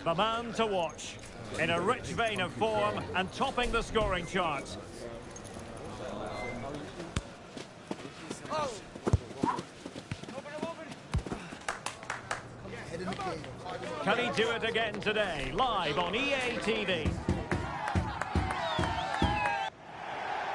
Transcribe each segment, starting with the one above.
The man to watch. In a rich vein of form and topping the scoring charts. Can he do it again today? Live on EA TV.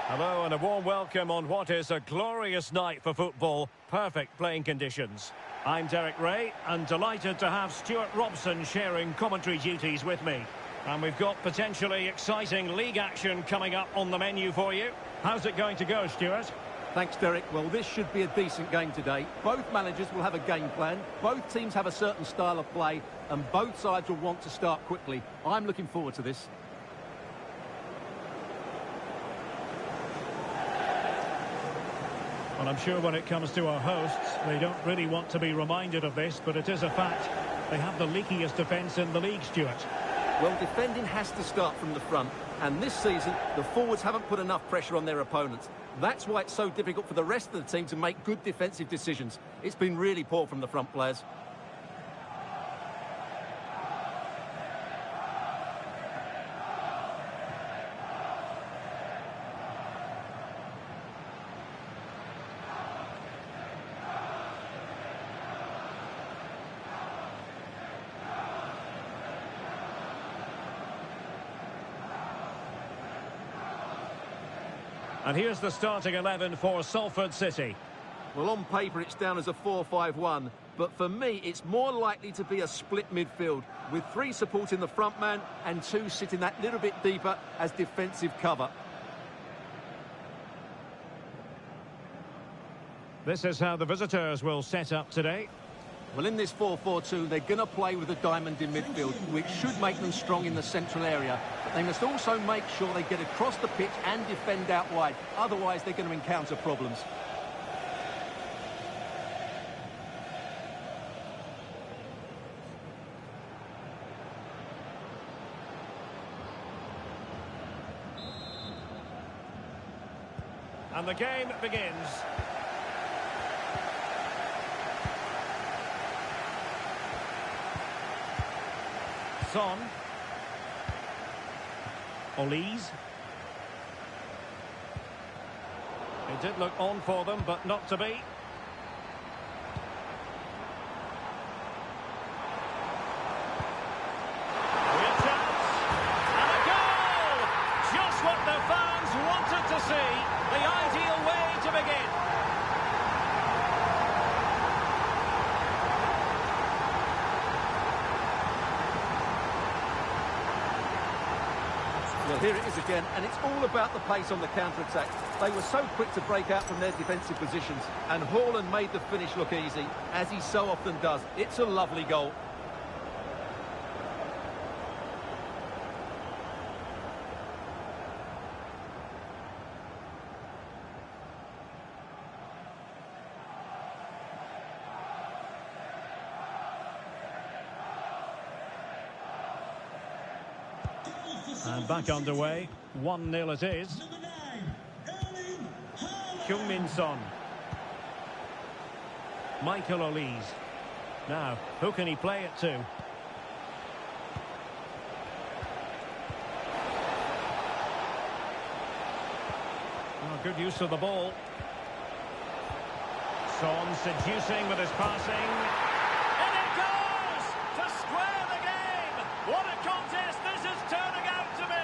Hello and a warm welcome on what is a glorious night for football. Perfect playing conditions. I'm Derek Ray and delighted to have Stuart Robson sharing commentary duties with me. And we've got potentially exciting league action coming up on the menu for you. How's it going to go, Stuart? Thanks, Derek. Well, this should be a decent game today. Both managers will have a game plan. Both teams have a certain style of play, and both sides will want to start quickly. I'm looking forward to this. Well, I'm sure when it comes to our hosts, they don't really want to be reminded of this, but it is a fact. They have the leakiest defence in the league, Stuart. Well, defending has to start from the front, and this season, the forwards haven't put enough pressure on their opponents. That's why it's so difficult for the rest of the team to make good defensive decisions. It's been really poor from the front players. And here's the starting 11 for Salford City. Well, on paper, it's down as a 4-5-1. But for me, it's more likely to be a split midfield, with 3 supporting the front man and 2 sitting that little bit deeper as defensive cover. This is how the visitors will set up today. Well, in this 4-4-2, they're going to play with a diamond in midfield, which should make them strong in the central area. But they must also make sure they get across the pitch and defend out wide. Otherwise, they're going to encounter problems. And the game begins. Son. Olise. It did look on for them, but not to be. Real chance. And a goal! Just what the fans wanted to see. The ideal way to begin. Well, here it is again, and it's all about the pace on the counter-attack. They were so quick to break out from their defensive positions, and Haaland made the finish look easy, as he so often does. It's a lovely goal. And back underway, 1-0 it is. Heung-min Son. Michael Olise. Now, who can he play it to? Oh, good use of the ball. Son seducing with his passing. And it goes! To square the game! What a contest this is turning out to be!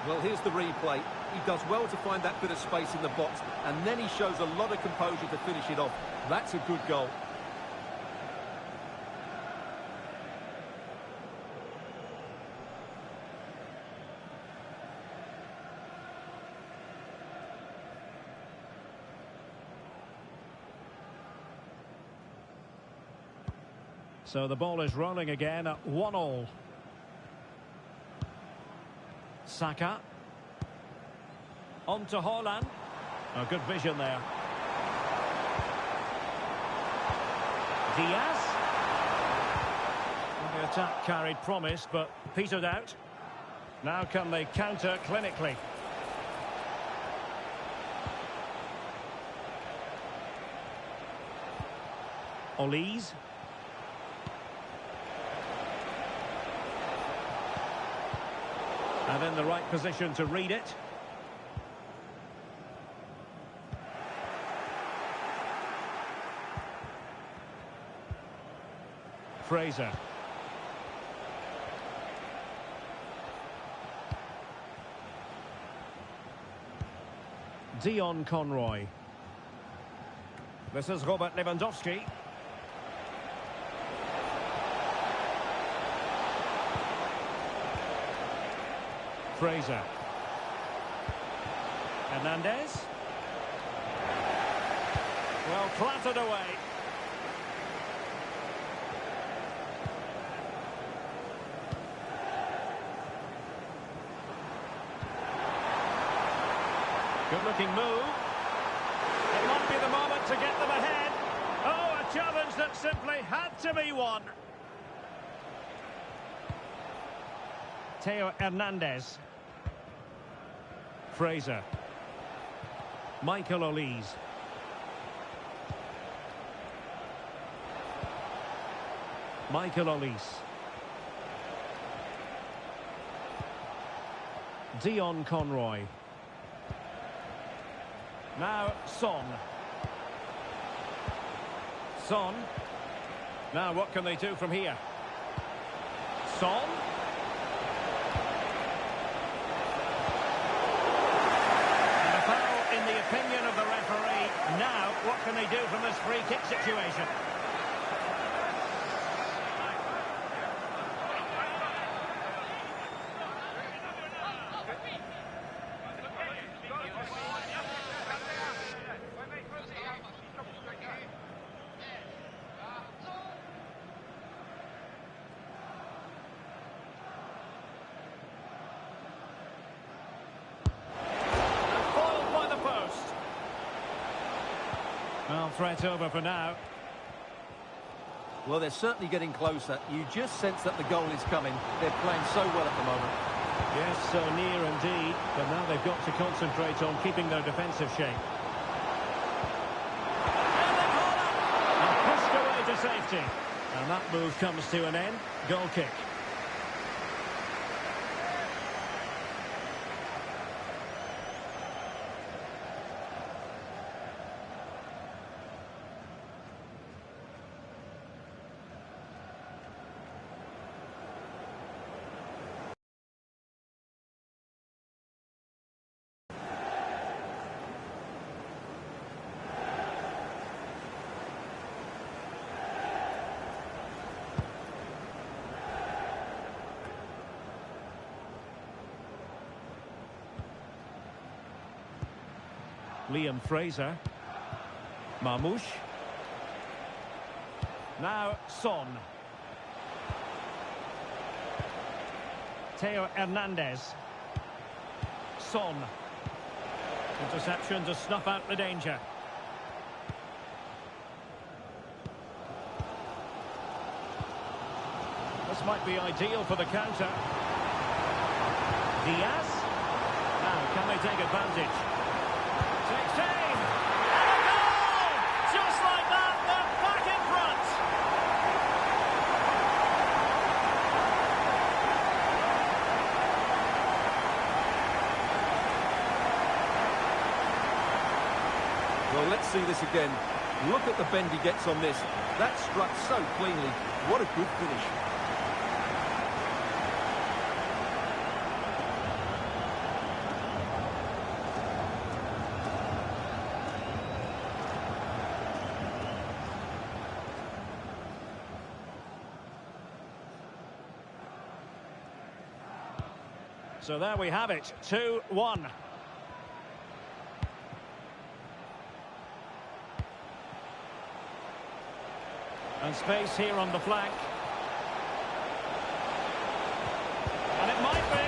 Well, here's the replay. He does well to find that bit of space in the box, and then he shows a lot of composure to finish it off. That's a good goal. So the ball is rolling again at 1-1. Saka. On to Haaland. Oh, good vision there. Diaz. Well, the attack carried promise, but petered out. Now can they counter clinically? Olise. And in the right position to read it. Fraser. Dion Conroy. This is Robert Lewandowski. Fraser. Hernandez. Well, clattered away. Good-looking move. It might be the moment to get them ahead. Oh, a challenge that simply had to be won. Theo Hernandez. Fraser. Michael Olise. Michael Olise. Dion Conroy. Now Son. Son. Now what can they do from here? Son. And a foul in the opinion of the referee. Now what can they do from this free kick situation? Well, threat over for now. Well, they're certainly getting closer. You just sense that the goal is coming. They're playing so well at the moment. Yes, so near indeed. But now they've got to concentrate on keeping their defensive shape. And pushed away to safety. And that move comes to an end. Goal kick. Liam Fraser. Marmouche. Now Son. Theo Hernandez. Son. Interception to snuff out the danger. This might be ideal for the counter. Diaz. Now, can they take advantage? Takes aim! And a goal! Just like that, they're back in front! Well, let's see this again. Look at the bend he gets on this. That struck so cleanly. What a good finish. So there we have it, 2-1. And space here on the flank. And it might be.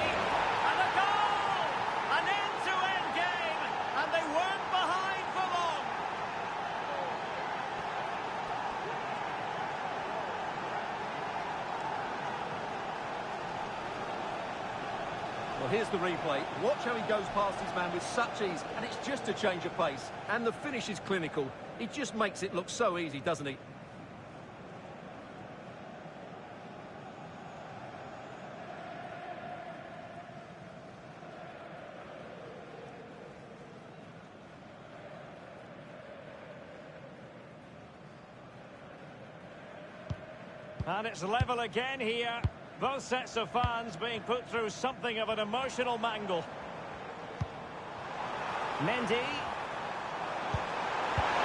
And a goal! An end-to-end game. And they weren't behind for long. Well, here's the replay. Watch how he goes past his man with such ease, and it's just a change of pace. And the finish is clinical. He just makes it look so easy, doesn't he? And it's level again here. Both sets of fans being put through something of an emotional mangle. Mendy.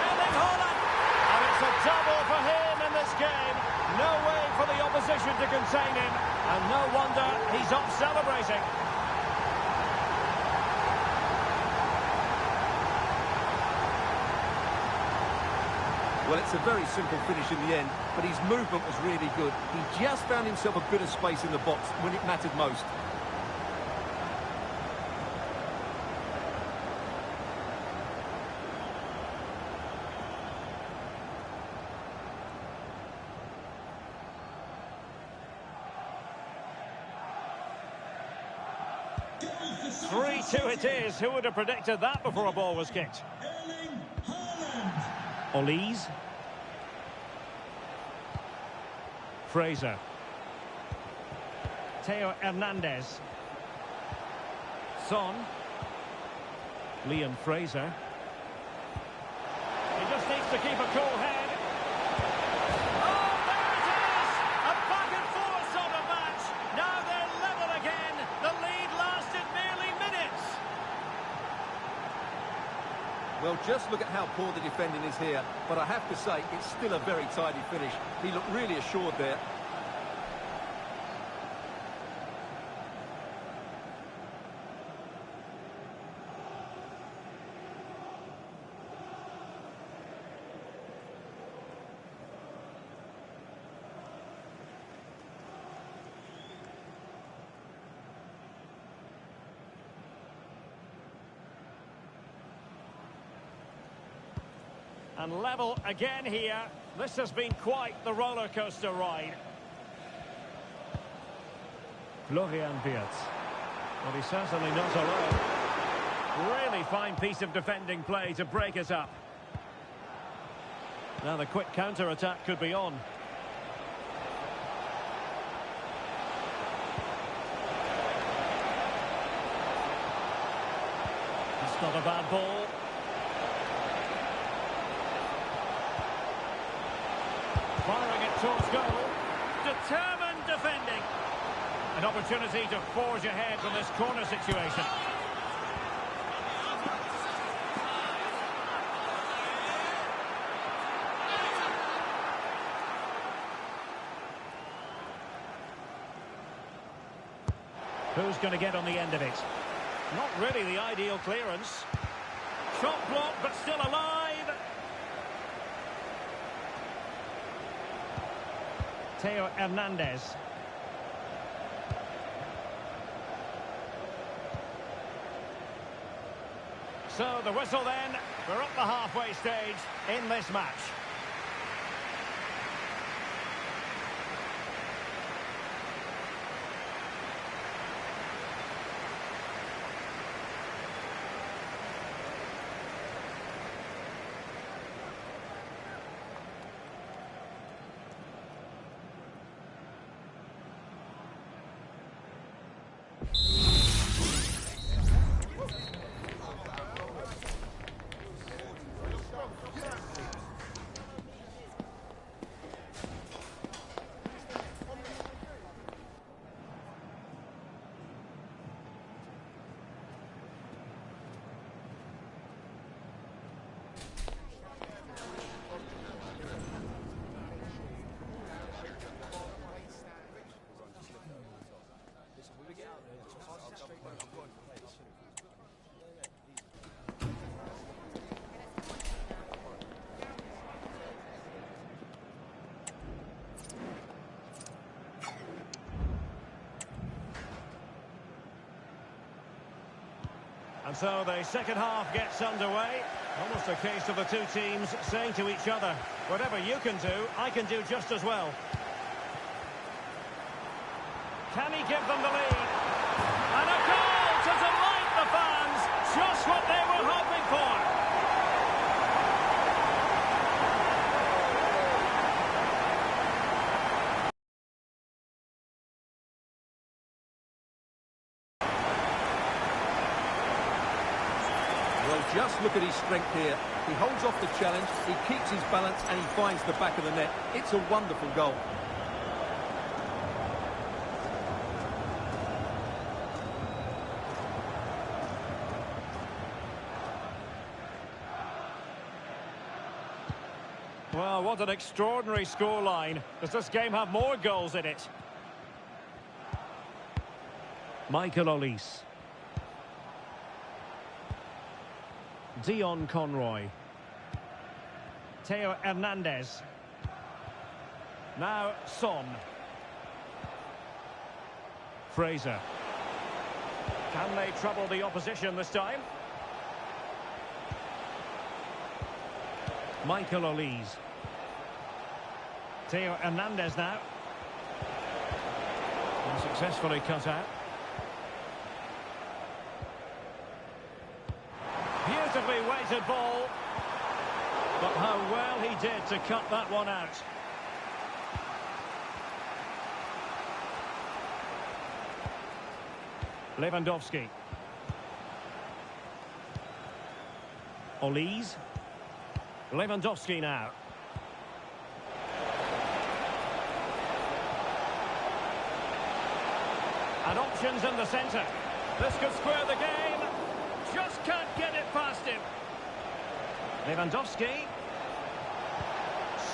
Erling Haaland. And it's a double for him in this game. No way for the opposition to contain him. And no wonder he's off celebrating. Well, it's a very simple finish in the end, but his movement was really good. He just found himself a bit of space in the box when it mattered most. Three-two it is. Who would have predicted that before a ball was kicked? Olise. Fraser. Theo Hernandez. Son. Liam Fraser. He just needs to keep a cool head. Oh, there it is! A back and forth sort of match. Now they're level again. The lead lasted merely minutes. Well, just look at how poor the defending is here. But I have to say, it's still a very tidy finish. He looked really assured there. And level again here. This has been quite the roller coaster ride. Florian Wirtz. Well, he's certainly not alone. Really fine piece of defending play to break it up. Now the quick counter-attack could be on. It's not a bad ball. Firing it towards goal. Determined defending. An opportunity to forge ahead from this corner situation. Who's going to get on the end of it? Not really the ideal clearance. Shot blocked, but still alive. Theo Hernandez. So the whistle then. We're up the halfway stage in this match. And so the second half gets underway. Almost a case of the two teams saying to each other, whatever you can do, I can do just as well. Can he give them the lead? And a goal to delight the fans. Just what they were hoping for. Well, just look at his strength here. He holds off the challenge, he keeps his balance, and he finds the back of the net. It's a wonderful goal. Well, what an extraordinary scoreline. Does this game have more goals in it? Michael Olise. Dion Conroy. Theo Hernandez. Now Son. Fraser. Can they trouble the opposition this time? Michael Olise. Theo Hernandez now. And successfully cut out. Beautifully weighted ball. But how well he did to cut that one out. Lewandowski. Olise. Lewandowski now. And options in the centre. This could square the game. Just can't get it past him. Lewandowski.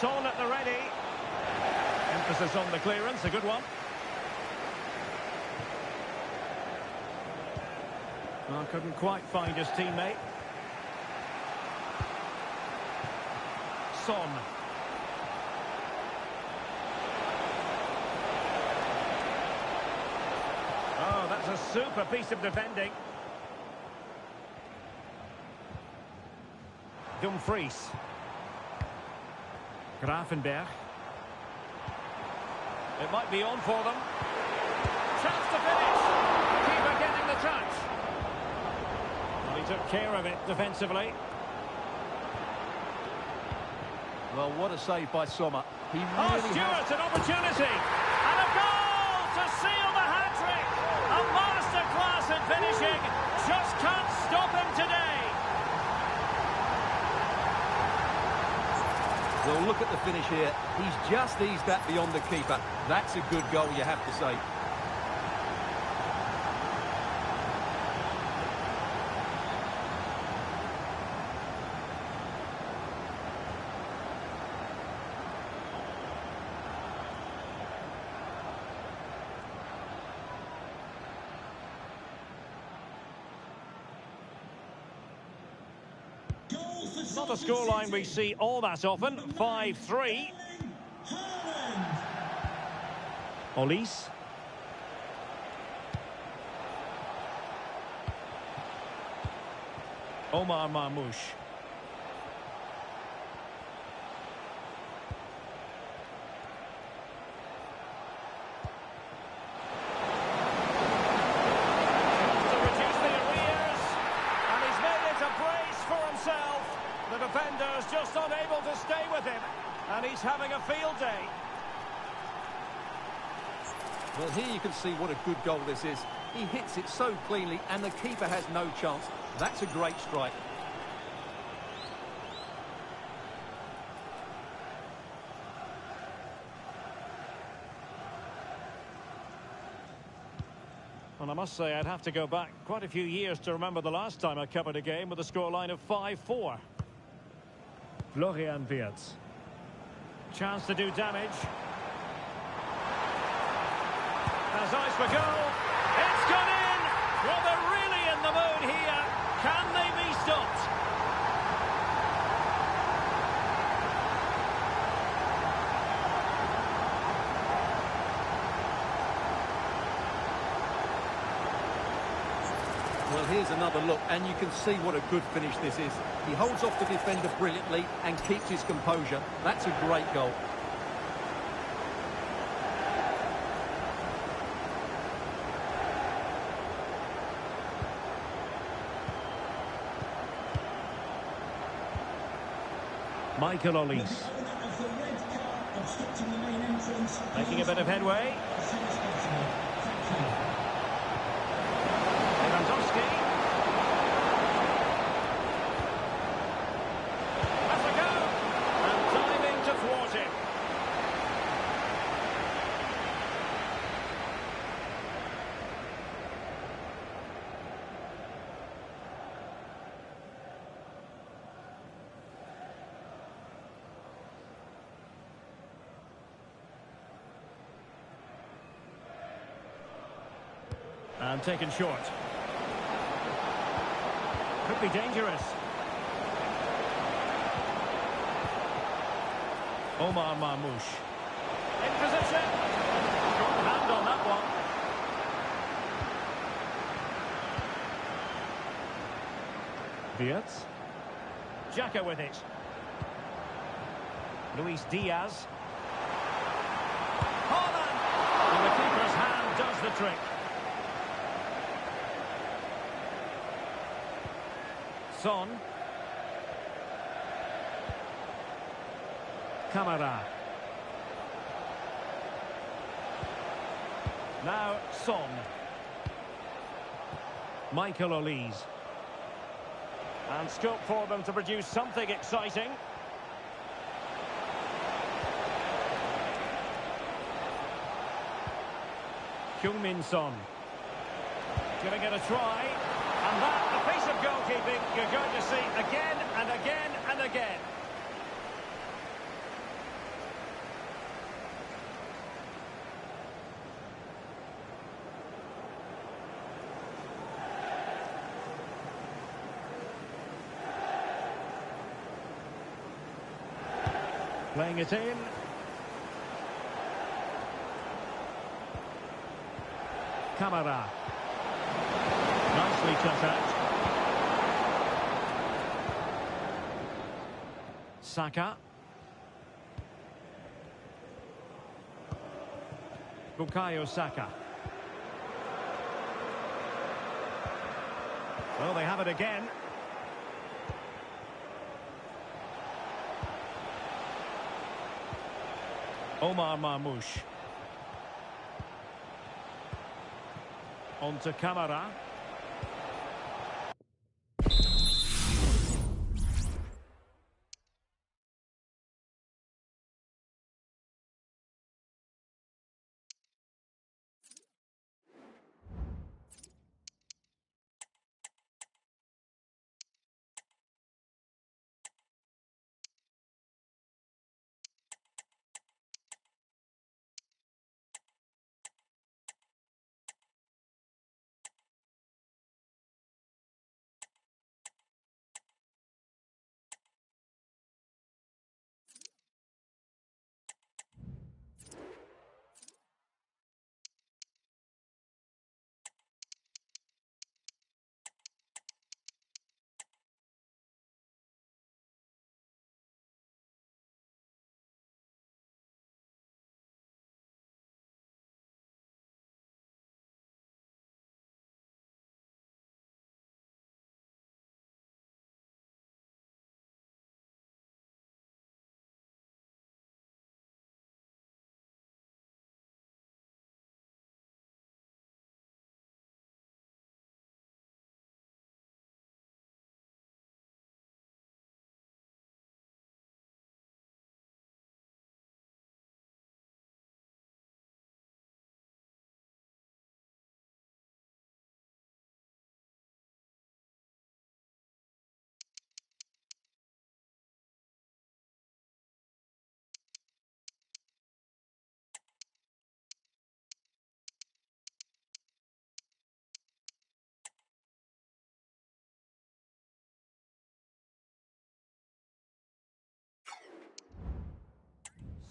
Son at the ready. Emphasis on the clearance, a good one. Well, couldn't quite find his teammate. Son. Oh, that's a super piece of defending. Dumfries. Gravenberg. It might be on for them. Chance to finish. Keeper getting the touch. Well, he took care of it defensively. Well, what a save by Sommer. He really Stewart, an opportunity. And a goal to seal the hat-trick. A masterclass in finishing. Just can't stop him today. Well, look at the finish here. He's just eased that beyond the keeper. That's a good goal, you have to say. Not a scoreline we see all that often. 5-3. Olise. Omar Marmoush. The defender's just unable to stay with him, and he's having a field day. Well, here you can see what a good goal this is. He hits it so cleanly, and the keeper has no chance. That's a great strike. And I must say, I'd have to go back quite a few years to remember the last time I covered a game with a scoreline of 5-4. Florian Wirtz. Chance to do damage. Has eyes for goal. It's gone in! Well, they're really in the mood here. Can they be stopped? Well, here's another look, and you can see what a good finish this is. He holds off the defender brilliantly and keeps his composure. That's a great goal. Michael Olise. Making a bit of headway. Lewandowski. Has a go. And diving to thwart him. And taken short. Could be dangerous. Omar Marmoush. In position. Strong hand on that one. Diaz. Xhaka with it. Luis Diaz. Haaland! And the keeper's hand does the trick. Son. Camara. Now Son. Michael Olise. And scope for them to produce something exciting. Heung-min Son. Giving it a try. And that, a piece of goalkeeping you're going to see again and again and again. Playing it in. Camara. Nicely cut out. Saka. Bukayo Saka. Well, they have it again. Omar Marmoush. On to Camara.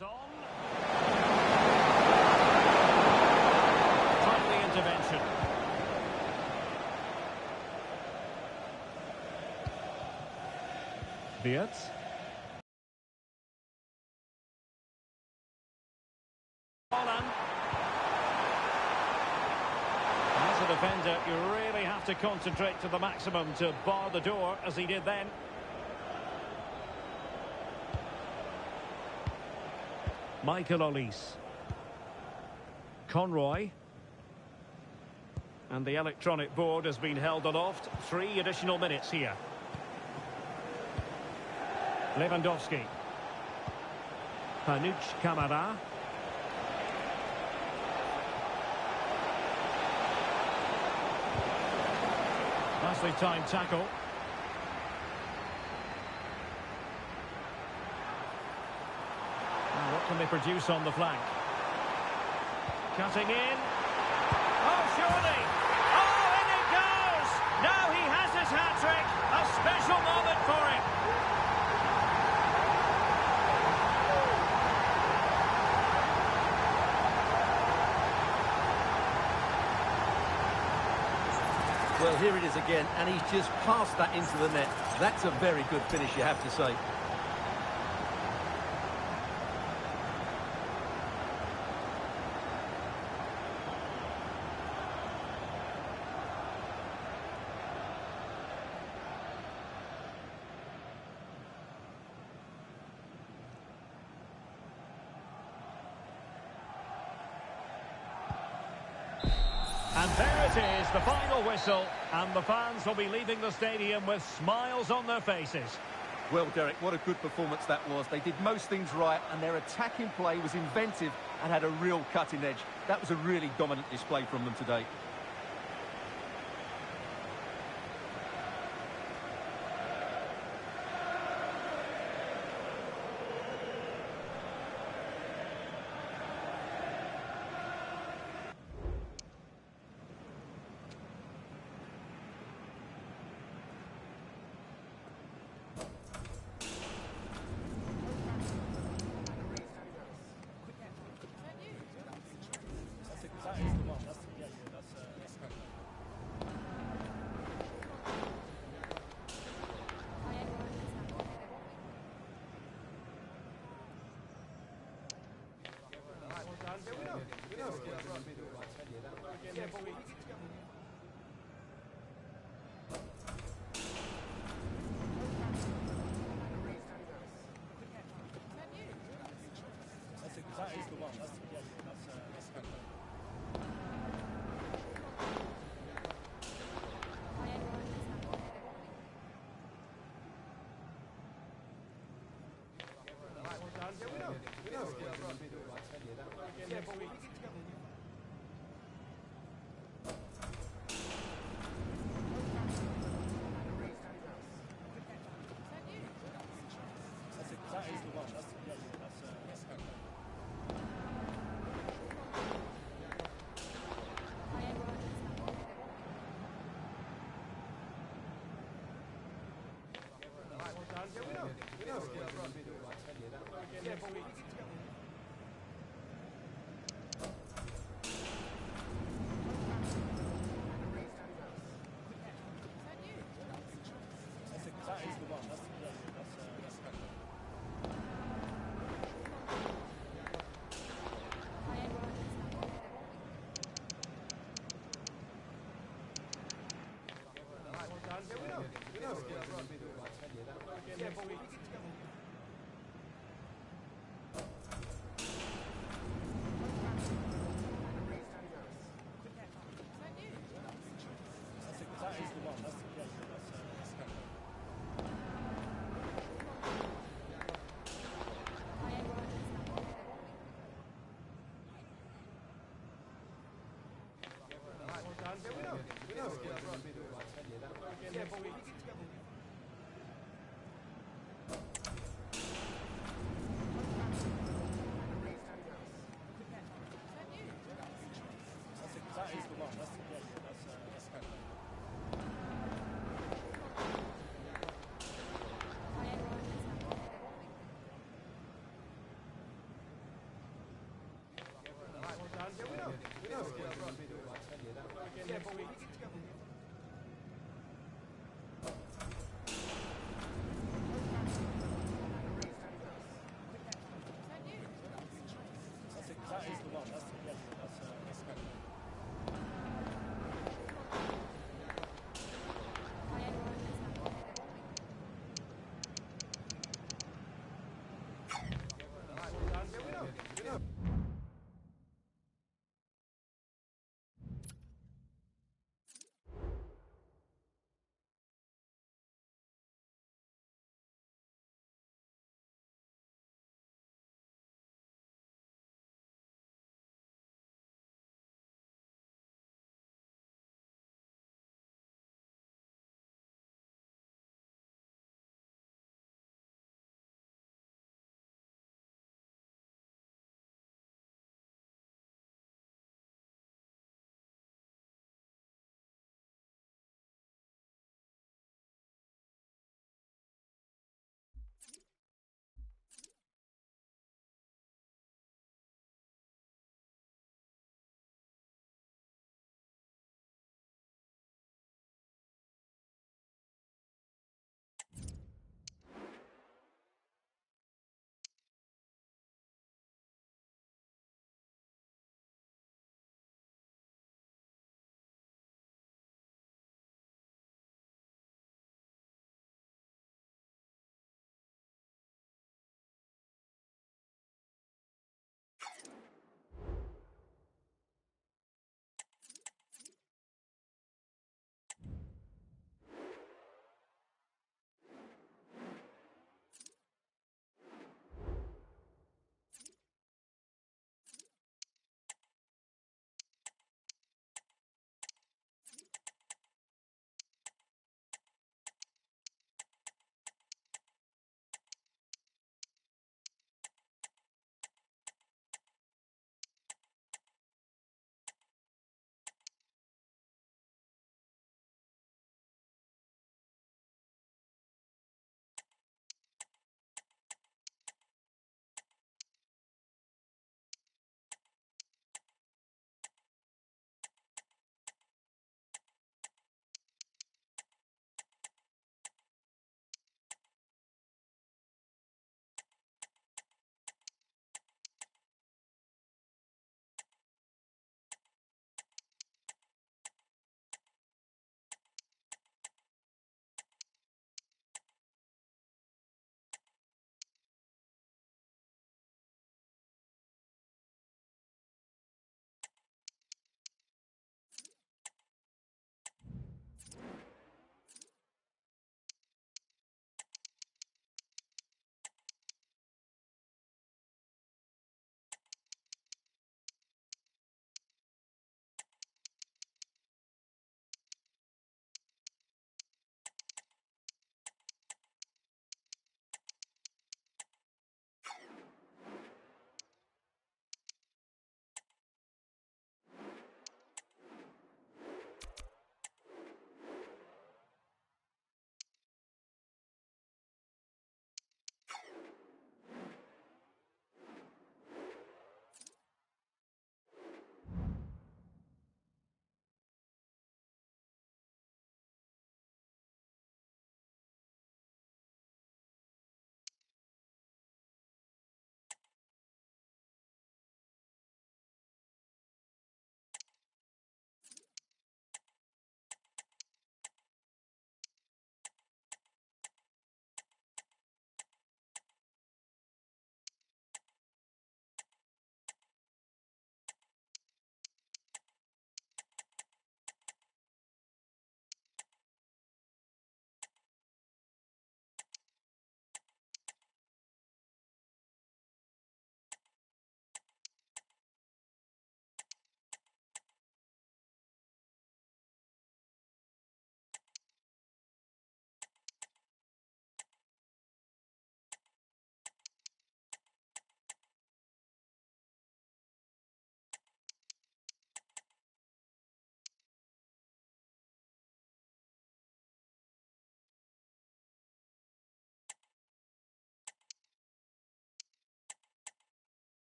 Son. Timely intervention. Diaz. Haaland. As a defender, you really have to concentrate to the maximum to bar the door, as he did then. Michael Olise. Conroy. And the electronic board has been held aloft. 3 additional minutes here. Lewandowski. Panuch Camara. Nicely timed tackle. What can they produce on the flank? Cutting in. Oh, surely! Well, here it is again, and he's just passed that into the net. That's a very good finish, you have to say. And there it is, the final whistle, and the fans will be leaving the stadium with smiles on their faces. Well, Derek, what a good performance that was. They did most things right, and their attacking play was inventive and had a real cutting edge. That was a really dominant display from them today.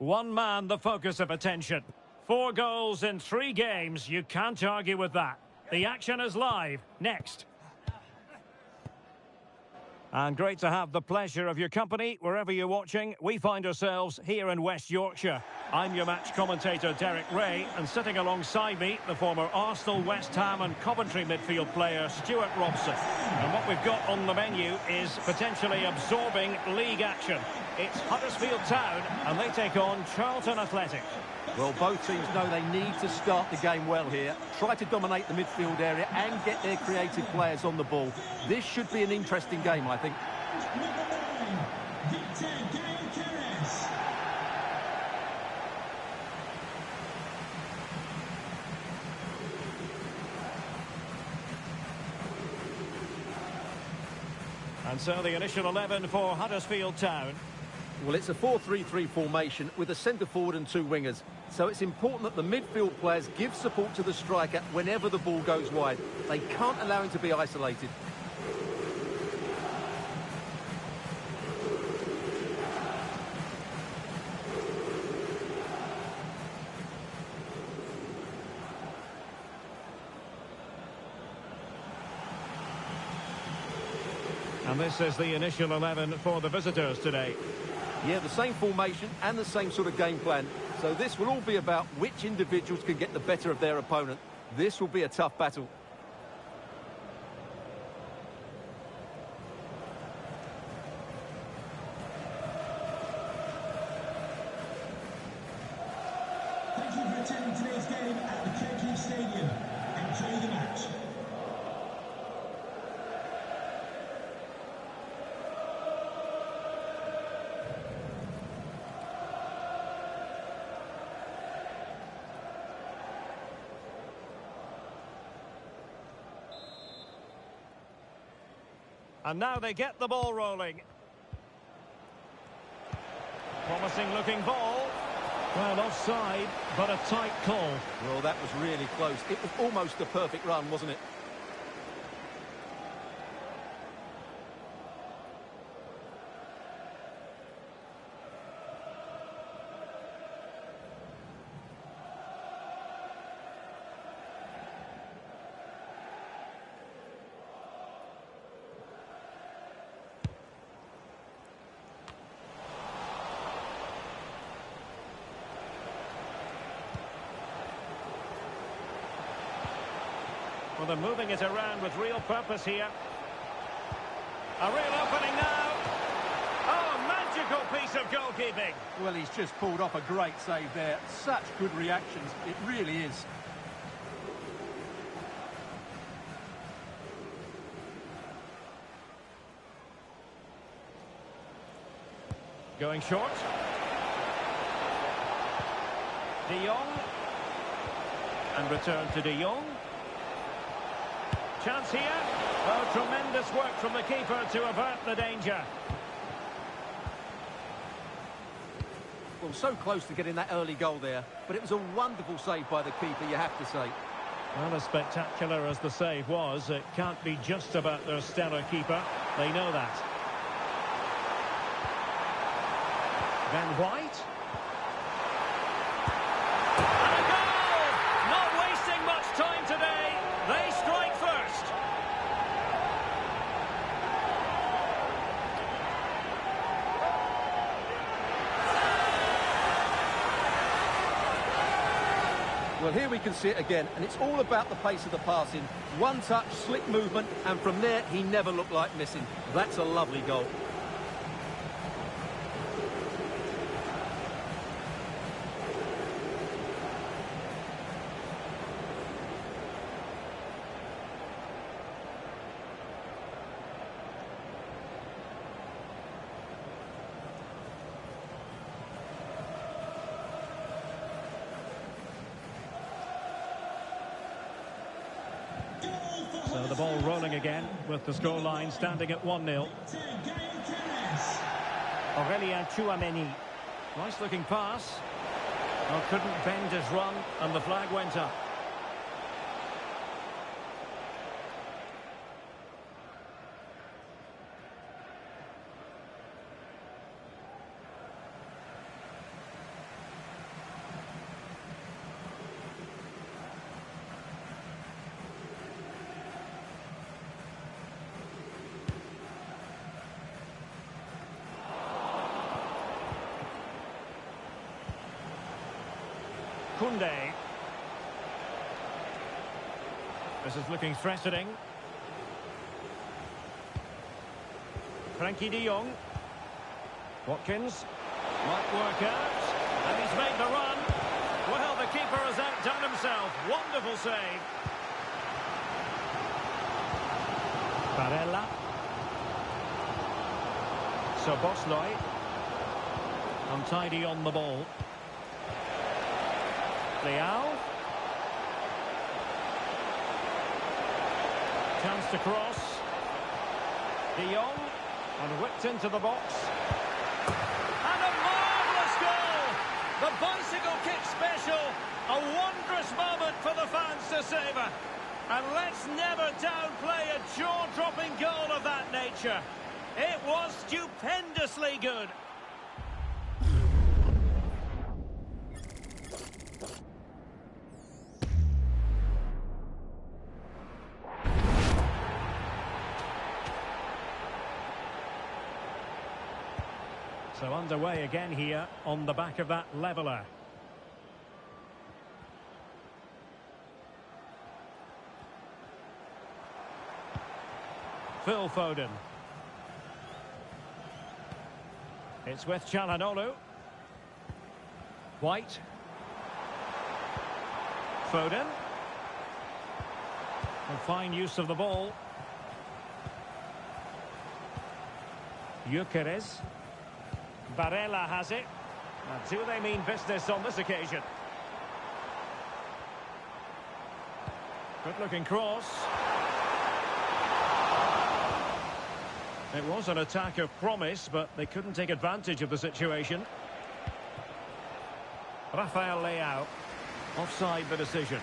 one man the focus of attention. 4 goals in 3 games, you can't argue with that. The action is live. Next. And great to have the pleasure of your company wherever you're watching. We find ourselves here in West Yorkshire. I'm your match commentator, Derek Ray, and sitting alongside me, the former Arsenal, West Ham and Coventry midfield player, Stuart Robson. And what we've got on the menu is potentially absorbing league action. It's Huddersfield Town, and they take on Charlton Athletic. Well, both teams know they need to start the game well here. Try to dominate the midfield area and get their creative players on the ball. This should be an interesting game, I think. And so the initial 11 for Huddersfield Town. Well, it's a 4-3-3 formation with a centre forward and 2 wingers. So it's important that the midfield players give support to the striker whenever the ball goes wide. They can't allow him to be isolated. And this is the initial 11 for the visitors today. Yeah, the same formation and the same sort of game plan. So this will all be about which individuals can get the better of their opponent. This will be a tough battle. Thank you for attending today's game at the KQ Stadium. Enjoy the match. And now they get the ball rolling. Promising looking ball. Well, offside, but a tight call. Well, that was really close. It was almost a perfect run, wasn't it? Well, they're moving it around with real purpose here. A real opening now. Oh, magical piece of goalkeeping. Well, he's just pulled off a great save there. Such good reactions. It really is. Going short. De Jong. And return to De Jong. Chance here. Oh, tremendous work from the keeper to avert the danger. Well, so close to getting that early goal there, but it was a wonderful save by the keeper, you have to say. Well, as spectacular as the save was, it can't be just about their stellar keeper. They know that. Van White. And a goal! Not wasting much time today. They strike first. Well, here we can see it again, and it's all about the pace of the passing. One touch, slick movement, and from there, he never looked like missing. That's a lovely goal. So the ball rolling again with the scoreline standing at 1-0. Aurélien Tchouaméni. Nice looking pass. Well, couldn't bend his run and the flag went up. Koundé. This is looking threatening. Frankie de Jong. Watkins. Might work out. And he's made the run. Well, the keeper has outdone himself. Wonderful save. Barella. Szoboszlai. Untidy on the ball. Leao. Chance to cross. De Jong. And whipped into the box. And a marvellous goal! The bicycle kick special. A wondrous moment for the fans to savour. And let's never downplay a jaw-dropping goal of that nature. It was stupendously good. So underway again here on the back of that leveller. Phil Foden. It's with Çalhanoğlu. White. Foden. And fine use of the ball. Gyökeres. Barella has it. And do they mean business on this occasion? Good-looking cross. It was an attack of promise, but they couldn't take advantage of the situation. Rafael Leao. Offside the decision.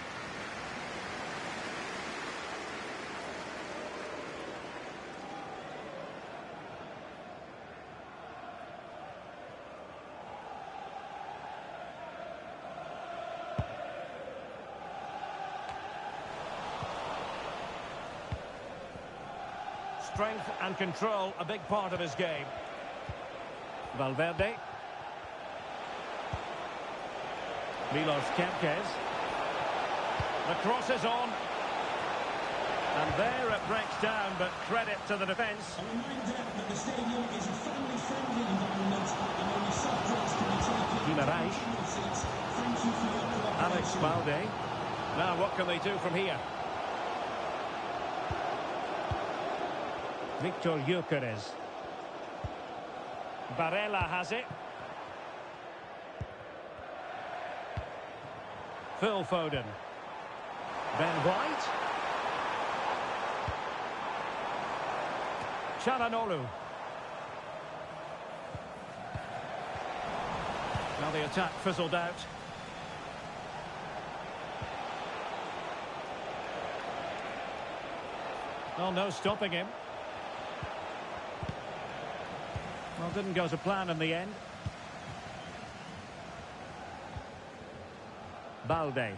Strength and control, a big part of his game. Valverde. Milos Kerkez. The cross is on. And there it breaks down, but credit to the defence. A reminder that the stadium is a family-friendly environment and only soft drinks can be taken. Guimarães. Thank you for your cooperation. Alex Balde. Now what can they do from here? Victor Gyökeres. Barella has it. Phil Foden. Ben White. Çalhanoğlu. Now the attack fizzled out. Oh, no stopping him. Well, didn't go to plan in the end. Balde.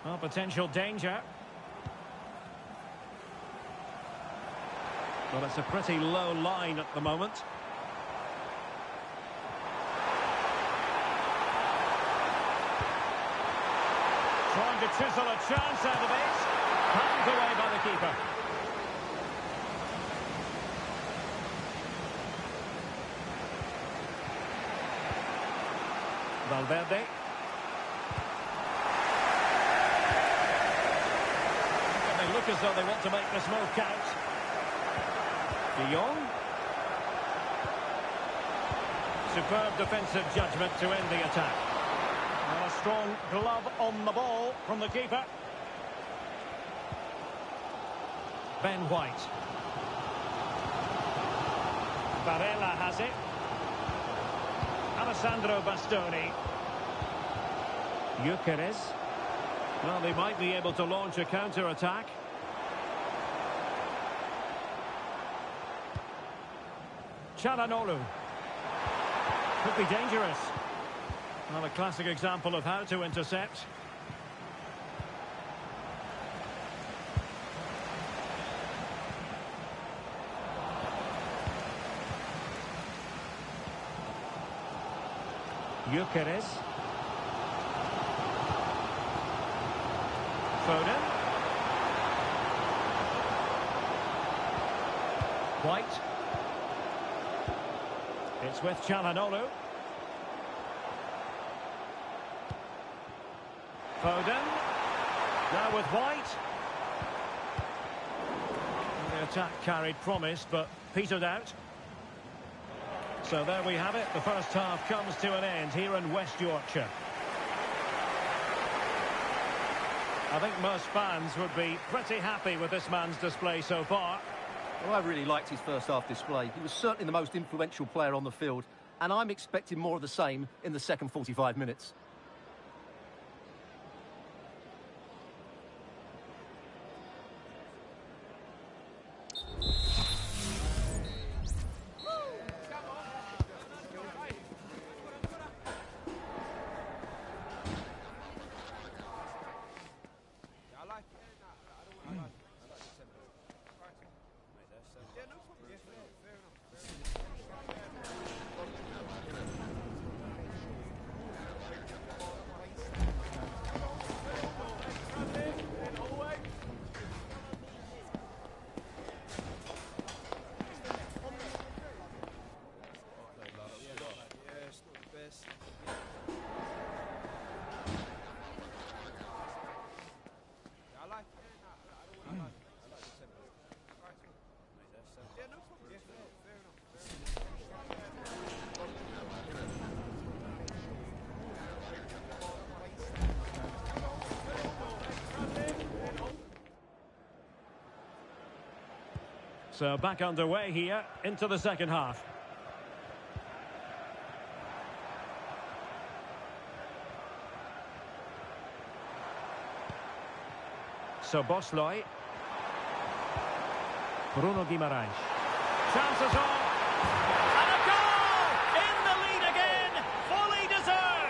Well, potential danger. Well, it's a pretty low line at the moment. Trying to chisel a chance out of it. Handed away by the keeper. Valverde. And they look as though they want to make this move count. De Jong. Superb defensive judgment to end the attack. And a strong glove on the ball from the keeper. Ben White. Barella has it. Alessandro Bastoni. Gyökeres. Well, they might be able to launch a counter-attack. Çalhanoğlu. Could be dangerous. Well, a classic example of how to intercept. Gyökeres. Foden. White. It's with Çalhanoğlu. Foden. Now with White. The attack carried promise, but petered out. So there we have it. The first half comes to an end here in West Yorkshire. I think most fans would be pretty happy with this man's display so far. Well, I really liked his first half display. He was certainly the most influential player on the field, and I'm expecting more of the same in the second 45 minutes. So back underway here into the second half. So Bosley. Bruno Guimaraes. Chances on. And a goal! In the lead again! Fully deserved!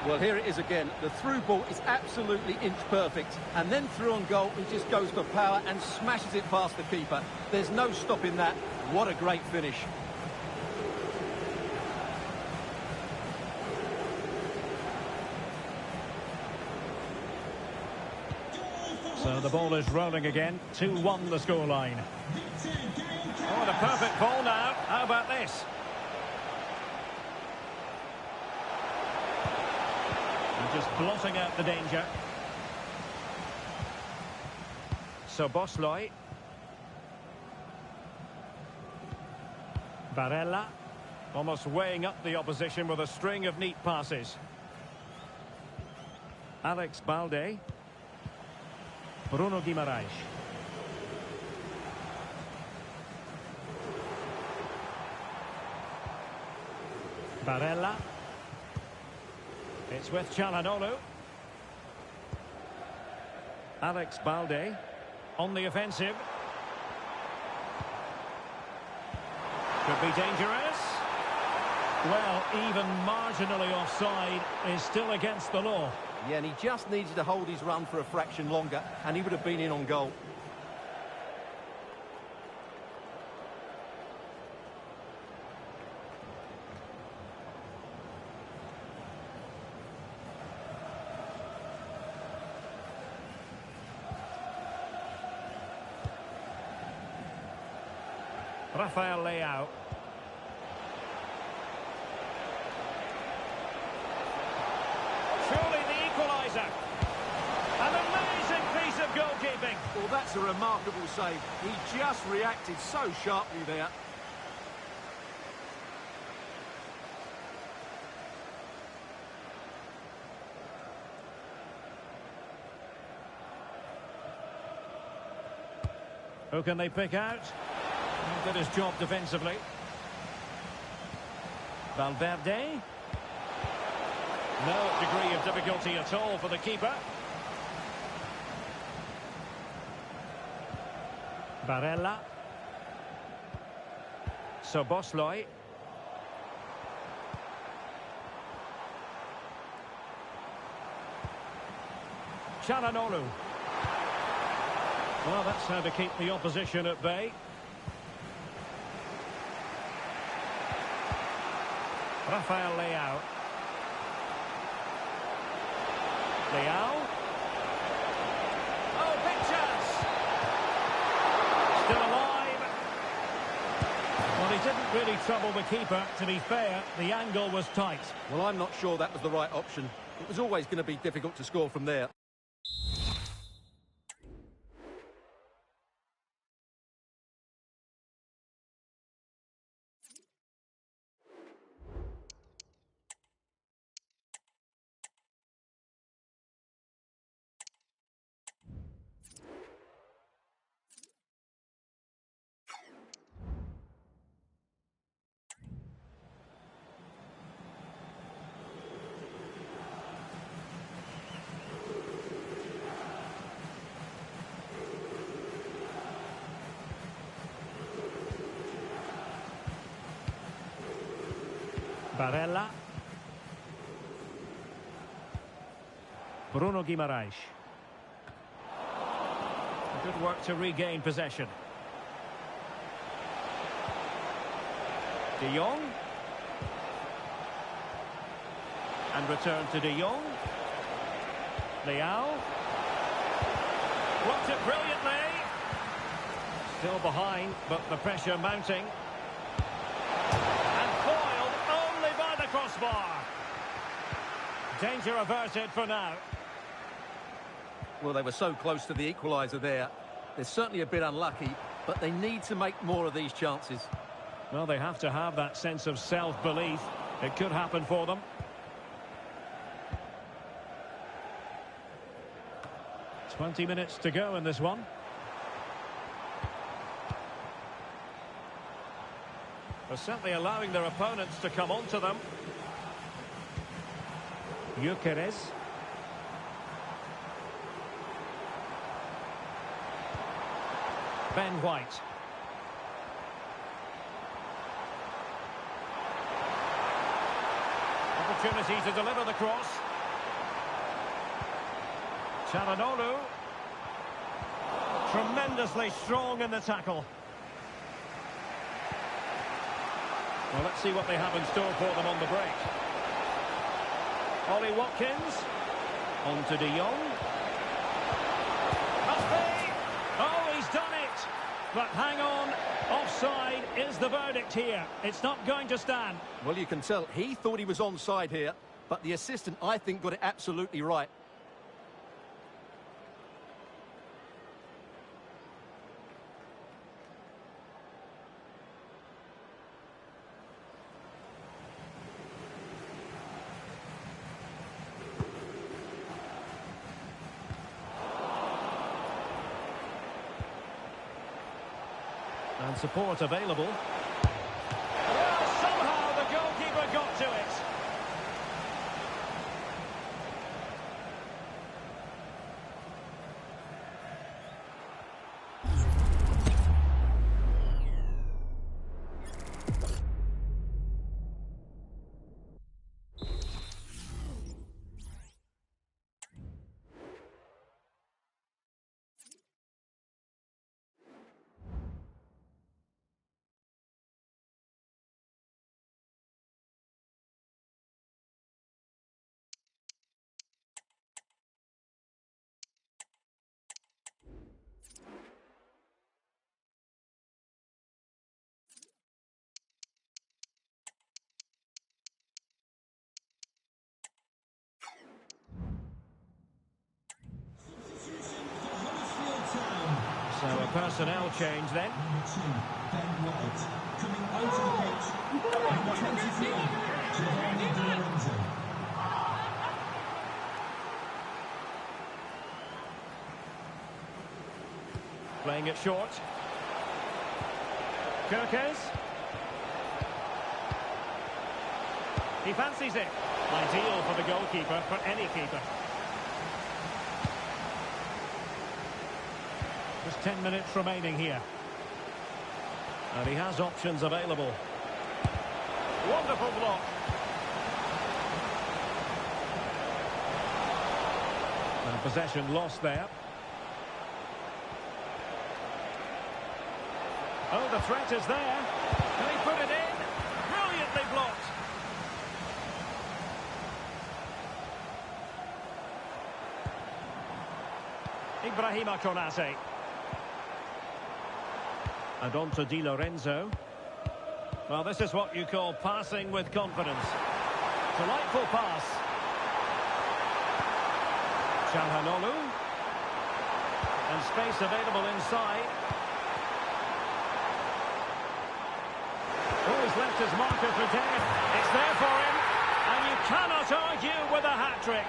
Well, here it is again. The through ball is absolutely inch perfect. And then through on goal, he just goes for power and smashes it past the keeper. There's no stopping that. What a great finish. So the ball is rolling again. 2-1 the scoreline. Oh, and a perfect ball now. How about this? Just blotting out the danger. So Bosley. Barella. Almost weighing up the opposition with a string of neat passes. Alex Balde. Bruno Guimaraes. Barella. It's with Çalhanoğlu. Alex Balde on the offensive. Could be dangerous. Well, even marginally offside is still against the law. Yeah, and he just needed to hold his run for a fraction longer, and he would have been in on goal. Rafael Leao. Surely the equaliser. An amazing piece of goalkeeping. Well, that's a remarkable save. He just reacted so sharply there. Who can they pick out? Did his job defensively. Valverde. No degree of difficulty at all for the keeper. Barella. So Bosley. Çalhanoğlu. Well, that's how to keep the opposition at bay. Rafael Leao. Leao. Oh, big chance! Still alive. Well, he didn't really trouble the keeper. To be fair, the angle was tight. Well, I'm not sure that was the right option. It was always going to be difficult to score from there. Barella. Bruno Guimaraes. Good work to regain possession. De Jong. And return to De Jong. Leao. Blocked it brilliantly. Still behind, but the pressure mounting. Crossbar. Danger averted for now. Well, they were so close to the equaliser there. They're certainly a bit unlucky, but they need to make more of these chances. Well, they have to have that sense of self-belief. It could happen for them. "20 minutes to go in this one. They're certainly allowing their opponents to come onto them. Gyökeres. Ben White. Opportunity to deliver the cross. Çalhanoğlu. Tremendously strong in the tackle. Well, let's see what they have in store for them on the break. Ollie Watkins. On to De Jong. Must be! Oh, he's done it! But hang on, offside is the verdict here. It's not going to stand. Well, you can tell he thought he was onside here, but the assistant, I think, got it absolutely right. And support available. Well, somehow the goalkeeper got to it. So a personnel change then. Number 2, Ben White. Coming onto the pitch, number 23, Giovanni Di Lorenzo. Playing it short. Gyökeres. He fancies it. Ideal for the goalkeeper, for any keeper. Just 10 minutes remaining here. And he has options available. Wonderful block. And possession lost there. Oh, the threat is there. Can he put it in? Brilliantly blocked. Ibrahima Konate. And on to Di Lorenzo. Well, this is what you call passing with confidence. Delightful pass. Calhanoglu. And space available inside. Oh, he's left his marker for death. It's there for him. And you cannot argue with a hat-trick.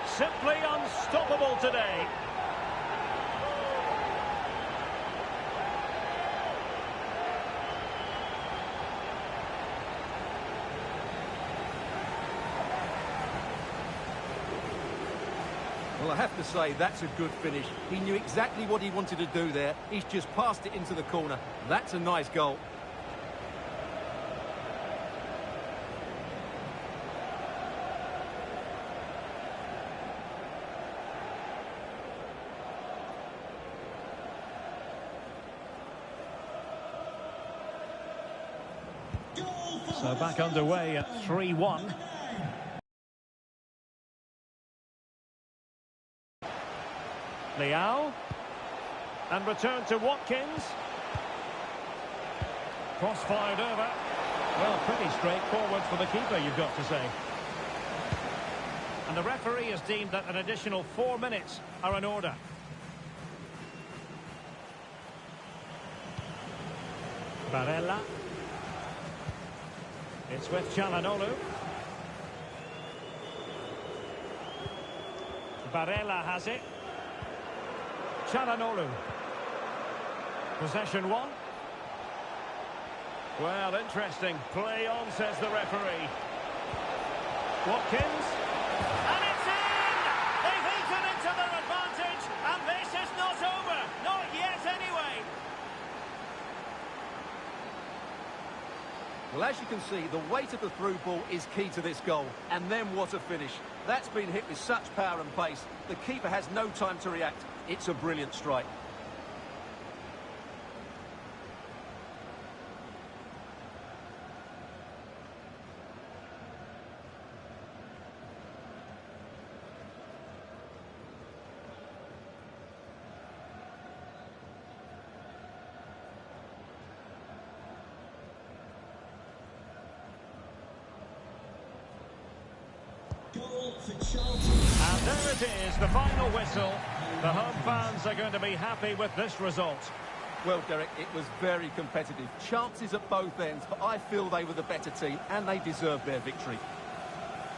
Simply unstoppable today. Well, I have to say, that's a good finish. He knew exactly what he wanted to do there. He's just passed it into the corner. That's a nice goal. So back underway at 3-1. Leao. And return to Watkins. Cross-fired over. Well, pretty straightforward for the keeper, you've got to say. And the referee has deemed that an additional 4 minutes are in order. Barella. It's with Calhanoglu. Barella has it. Calhanoglu. Possession one. Well, interesting. Play on, says the referee. Watkins. And it's in! They've eaten into their advantage, and this is not over. Not yet, anyway. Well, as you can see, the weight of the through ball is key to this goal. And then what a finish. That's been hit with such power and pace. The keeper has no time to react. It's a brilliant strike. Goal for Charlton. And there it is, the final whistle. The home fans are going to be happy with this result. Well, Derek, it was very competitive. Chances at both ends, but I feel they were the better team, and they deserved their victory.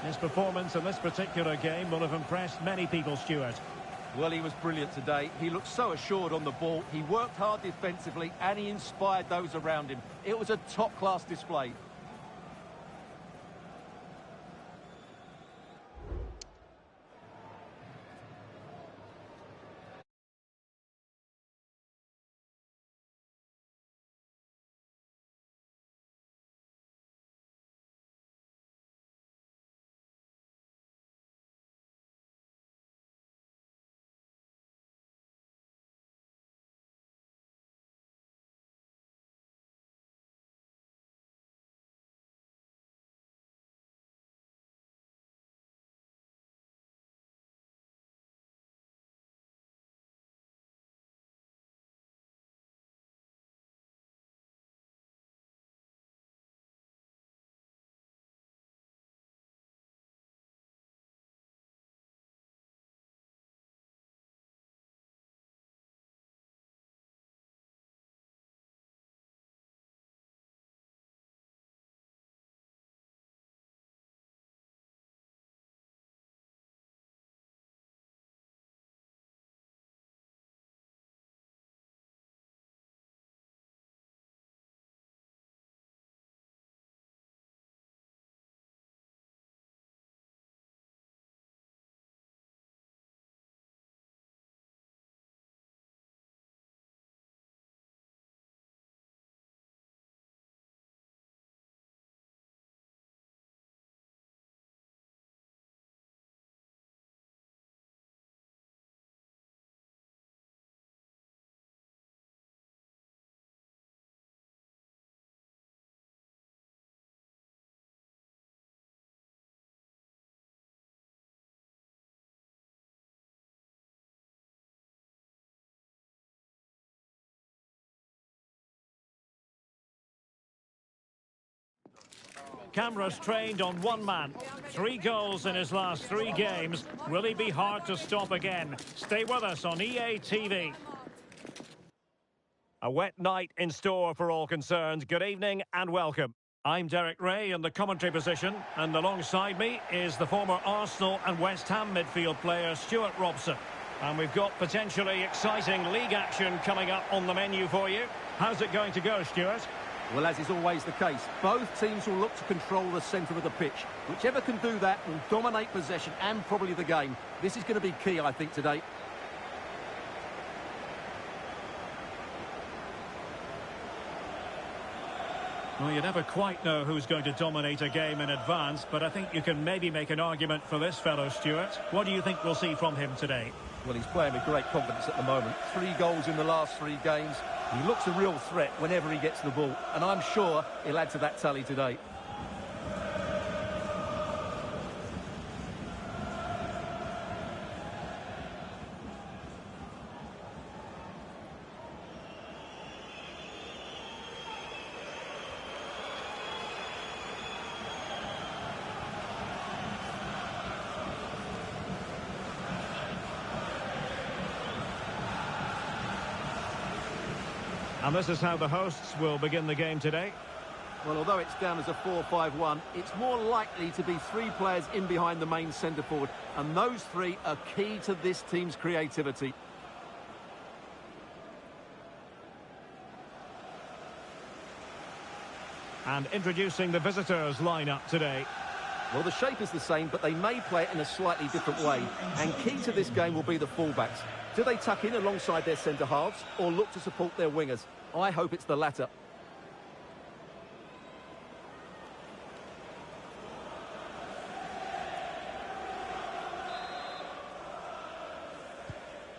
His performance in this particular game will have impressed many people, Stuart. Well, he was brilliant today. He looked so assured on the ball. He worked hard defensively, and he inspired those around him. It was a top-class display. Cameras trained on one man. 3 goals in his last 3 games. Will he be hard to stop again? Stay with us on EA TV. A wet night in store for all concerned. Good evening and welcome. I'm Derek Ray in the commentary position, and alongside me is the former Arsenal and West Ham midfield player Stuart Robson. And we've got potentially exciting league action coming up on the menu for you. How's it going to go, Stuart? Well, as is always the case, both teams will look to control the centre of the pitch. Whichever can do that will dominate possession and probably the game. This is going to be key, I think, today. Well, you never quite know who's going to dominate a game in advance, but I think you can maybe make an argument for this fellow, Stuart. What do you think we'll see from him today? Well, he's playing with great confidence at the moment. 3 goals in the last 3 games. He looks a real threat whenever he gets the ball, and I'm sure he'll add to that tally today. And this is how the hosts will begin the game today. Well, although it's down as a 4-5-1, it's more likely to be 3 players in behind the main centre-forward, and those 3 are key to this team's creativity. And introducing the visitors' lineup today. Well, the shape is the same, but they may play it in a slightly different way. And key to this game will be the fullbacks. Do they tuck in alongside their centre-halves or look to support their wingers? I hope it's the latter.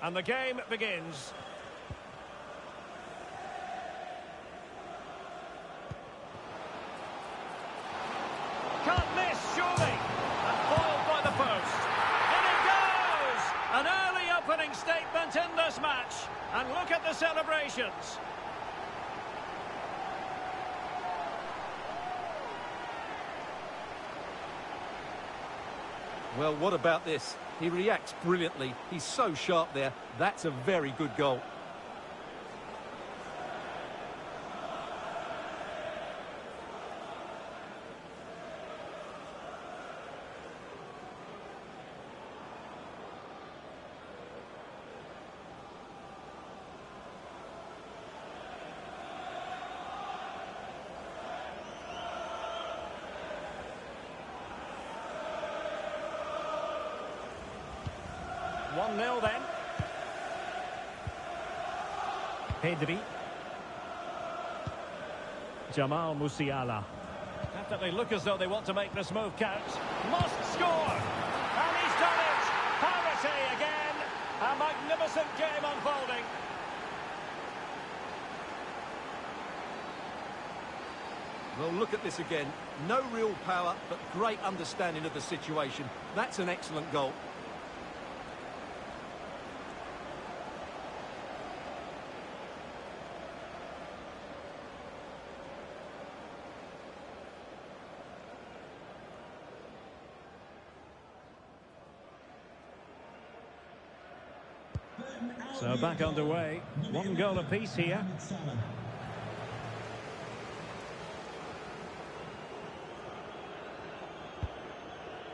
And the game begins. Can't miss, surely. And foiled by the post. In it goes! An early opening statement in this match. And look at the celebrations. Well, what about this? He reacts brilliantly. He's so sharp there. That's a very good goal. One 0 then. Pedri. Jamal Musiala. Definitely look as though they want to make this move count. Must score! And he's done it! Parity again! A magnificent game unfolding. Well, look at this again. No real power, but great understanding of the situation. That's an excellent goal. So back underway. 1 goal apiece here.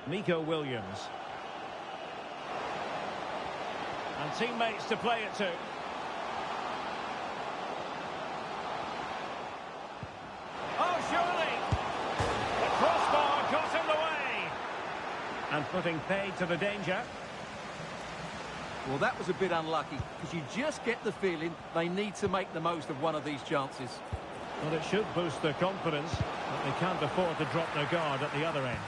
Nico Williams. And teammates to play it to. Oh, surely! The crossbar got in the way. And putting paid to the danger. Well, that was a bit unlucky, because you just get the feeling they need to make the most of one of these chances. Well, it should boost their confidence, but they can't afford to drop their guard at the other end.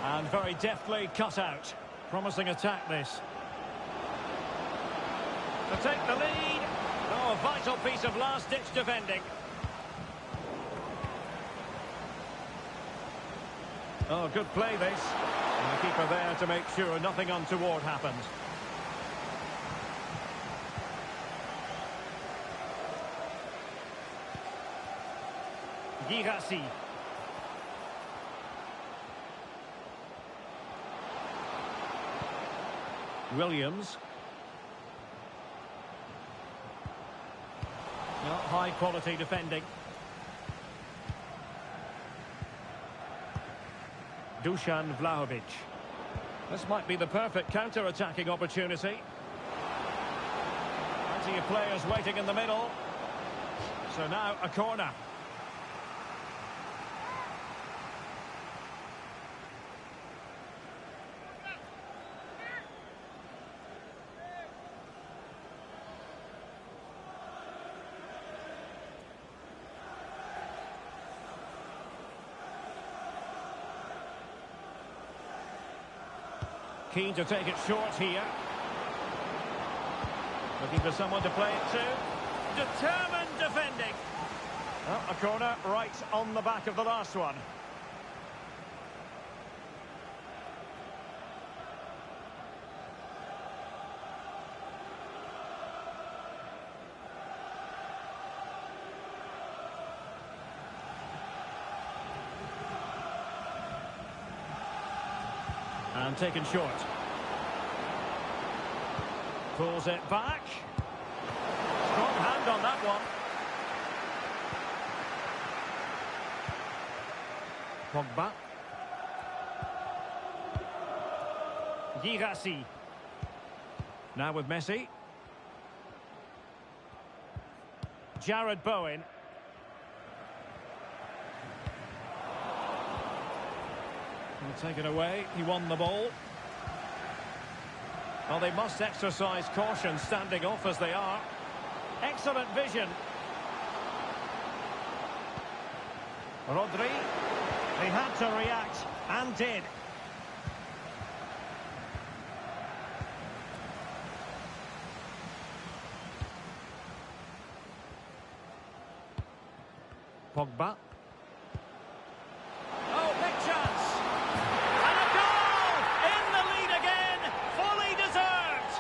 And very deftly cut out. Promising attack, this. To take the lead. Oh, a vital piece of last-ditch defending. Oh, good play, this. And the keeper there to make sure nothing untoward happened. Girassi. Williams. Not high quality defending. Dusan Vlahovic. This might be the perfect counter-attacking opportunity. Plenty of players waiting in the middle. So now a corner. Keen to take it short here. Looking for someone to play it to. Determined defending. Oh, a corner right on the back of the last one. And taken short. Pulls it back. Strong hand on that one. Pogba. Girassi. Now with Messi. Jared Bowen. Take it away. He won the ball. Well, they must exercise caution standing off as they are. Excellent vision. Rodri. He had to react and did. Pogba. Oh, big chance. And a goal! In the lead again. Fully deserved.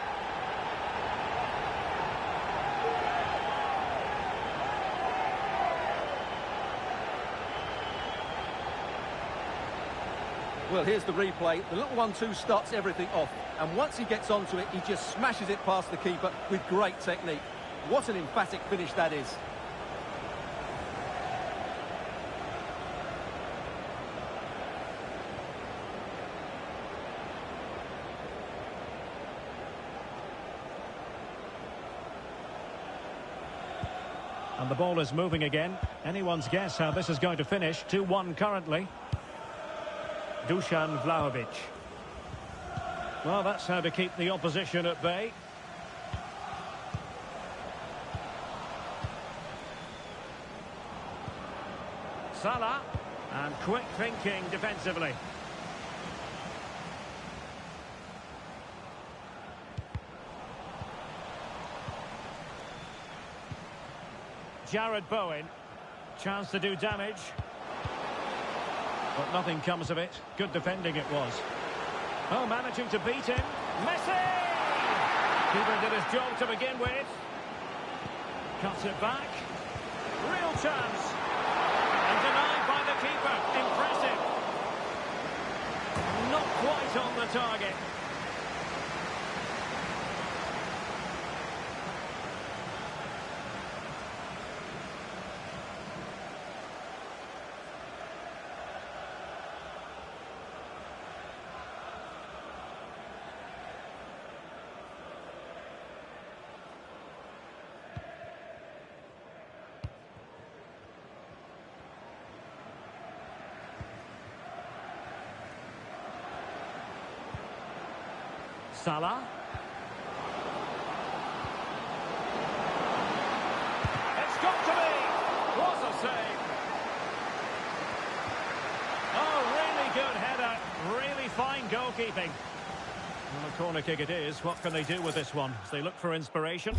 Well, here's the replay. The little 1-2 starts everything off. And once he gets onto it, he just smashes it past the keeper with great technique. What an emphatic finish that is. And the ball is moving again. Anyone's guess how this is going to finish. 2-1 currently. Dusan Vlahovic. Well, that's how to keep the opposition at bay. Salah. And quick thinking defensively. Jared Bowen. Chance to do damage. But nothing comes of it. Good defending it was. Oh, managing to beat him. Messi! Keeper did his job to begin with. Cuts it back. Real chance. And denied by the keeper. Impressive. Not quite on the target. Salah. It's got to be. What a save. Oh, really good header. Really fine goalkeeping. Well, a corner kick it is. What can they do with this one? As they look for inspiration.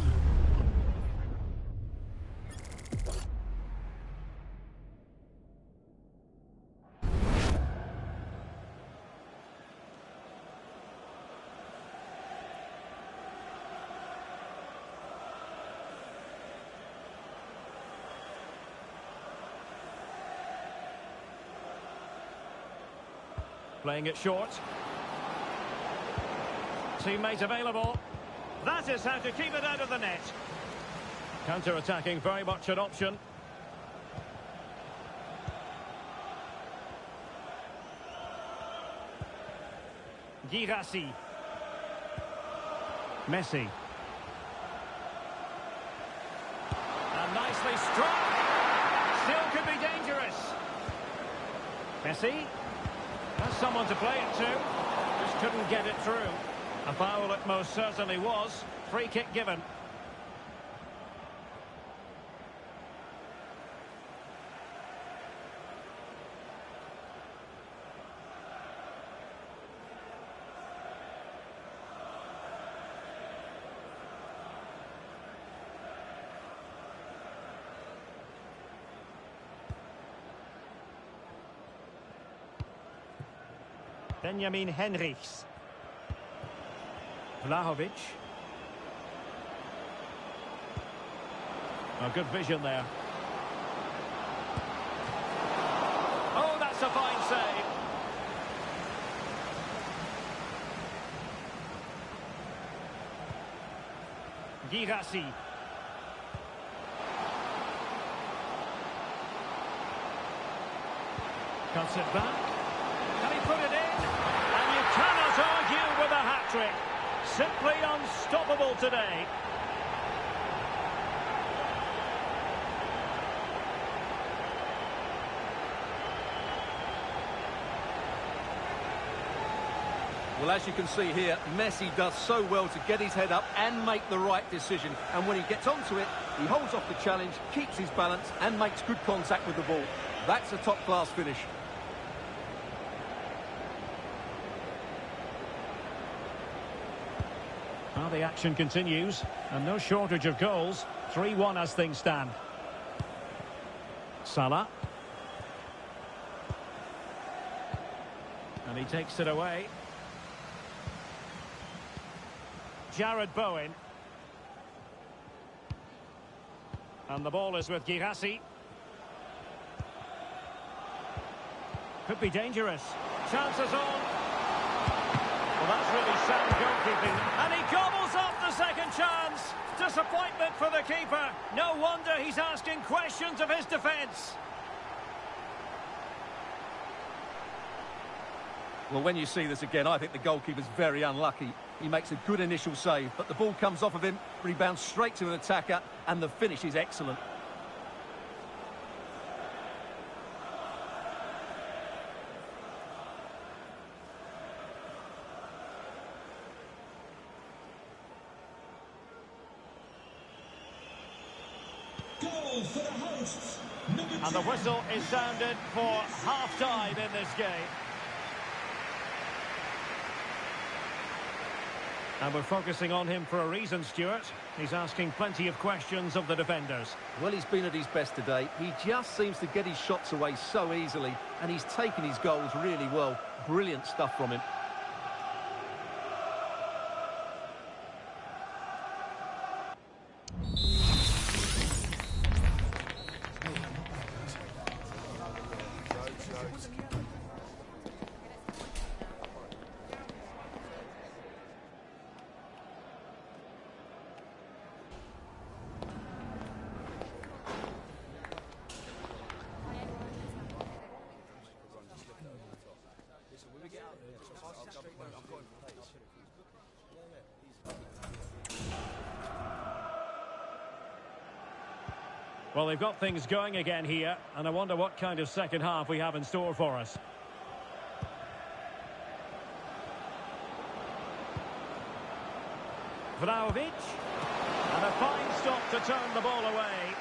Playing it short. Teammate available. That is how to keep it out of the net. Counter-attacking, very much an option. Girassi. Messi. And nicely struck. Still could be dangerous. Messi. Has someone to play it to. Just couldn't get it through. A foul it most certainly was. Free kick given. Benjamin Henrichs. Vlahovic. Oh, good vision there. Oh, that's a fine save. Girassi. Cuts it back. Can he put it in? And you cannot argue with a hat-trick. Simply unstoppable today. Well, as you can see here, Messi does so well to get his head up and make the right decision. And when he gets onto it, he holds off the challenge, keeps his balance and makes good contact with the ball. That's a top-class finish. Well, the action continues, and no shortage of goals. 3-1 as things stand. Salah. And he takes it away. Jared Bowen. And the ball is with Girassi. Could be dangerous. Chances on. Well, that's really sound goalkeeping. And he gobbles up the second chance. Disappointment for the keeper. No wonder he's asking questions of his defence. Well, when you see this again, I think the goalkeeper's very unlucky. He makes a good initial save, but the ball comes off of him, rebounds straight to an attacker, and the finish is excellent. Goal for the hosts. And the whistle is sounded for half-time in this game. And we're focusing on him for a reason, Stuart. He's asking plenty of questions of the defenders. Well, he's been at his best today. He just seems to get his shots away so easily, and he's taken his goals really well. Brilliant stuff from him. Well, they've got things going again here, and I wonder what kind of second half we have in store for us. Vlahovic. And a fine stop to turn the ball away.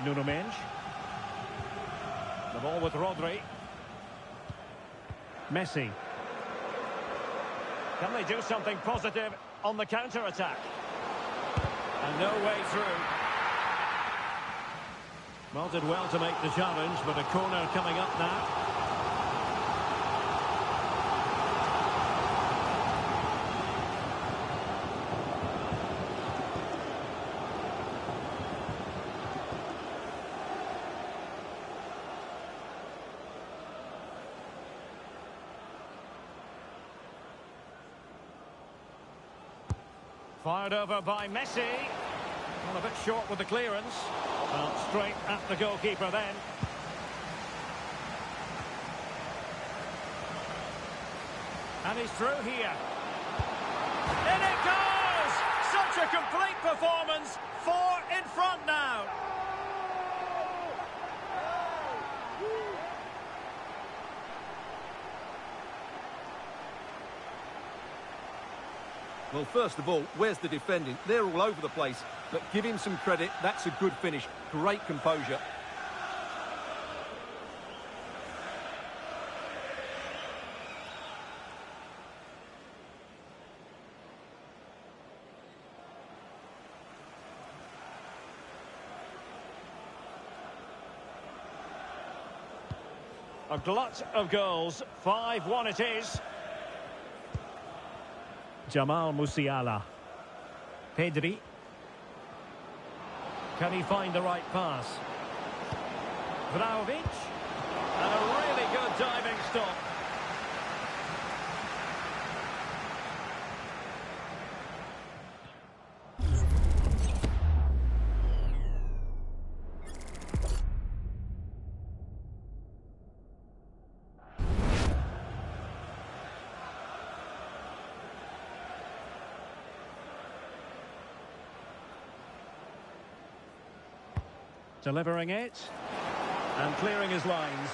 Nuno Mendes. The ball with Rodri. Messi. Can they do something positive on the counter-attack? And no way through. Well, did well to make the challenge, but a corner coming up now. Fired over by Messi. Well, a bit short with the clearance. Well, straight at the goalkeeper then. And he's through here. In it goes! Such a complete performance. 4 in front now. Well, first of all, where's the defending? They're all over the place. But give him some credit. That's a good finish. Great composure. A glut of goals. 5-1 it is. Jamal Musiala. Pedri. Can he find the right pass? Vlahovic. And a really good diving stop. Delivering it. And clearing his lines.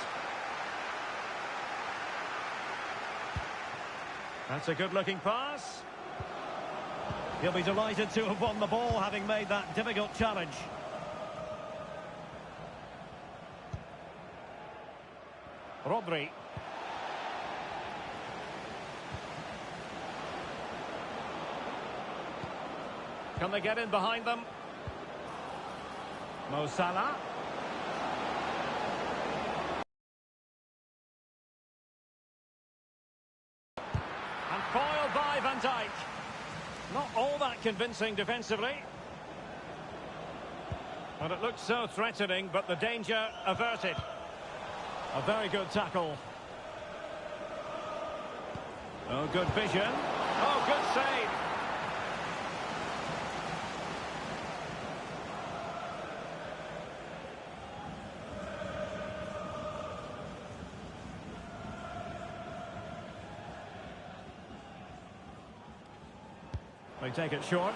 That's a good-looking pass. He'll be delighted to have won the ball, having made that difficult challenge. Rodri. Can they get in behind them? Mo Salah. And foiled by Van Dijk. Not all that convincing defensively. And it looked so threatening, but the danger averted. A very good tackle. Oh, good vision. Oh, good save. They take it short.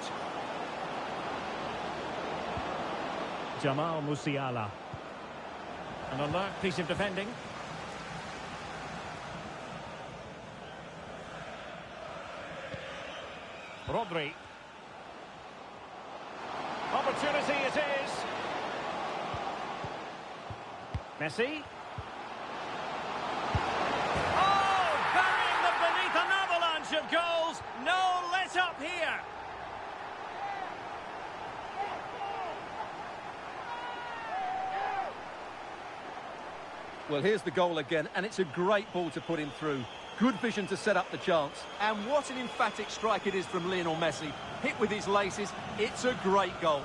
Jamal Musiala. An alert piece of defending. Rodri. Opportunity it is. Messi. Oh, burying them beneath an avalanche of goals. No let up here. Well, here's the goal again, and it's a great ball to put him through. Good vision to set up the chance. And what an emphatic strike it is from Lionel Messi. Hit with his laces, it's a great goal.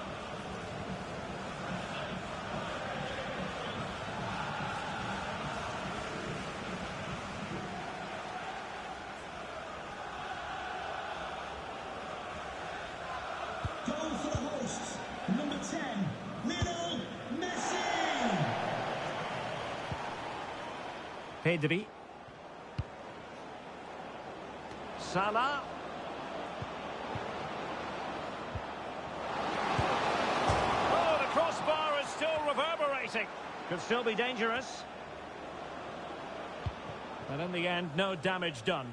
Goal for the hosts, number 10, Lionel Messi. Pedri. Salah. Oh, the crossbar is still reverberating. Could still be dangerous. And in the end, no damage done.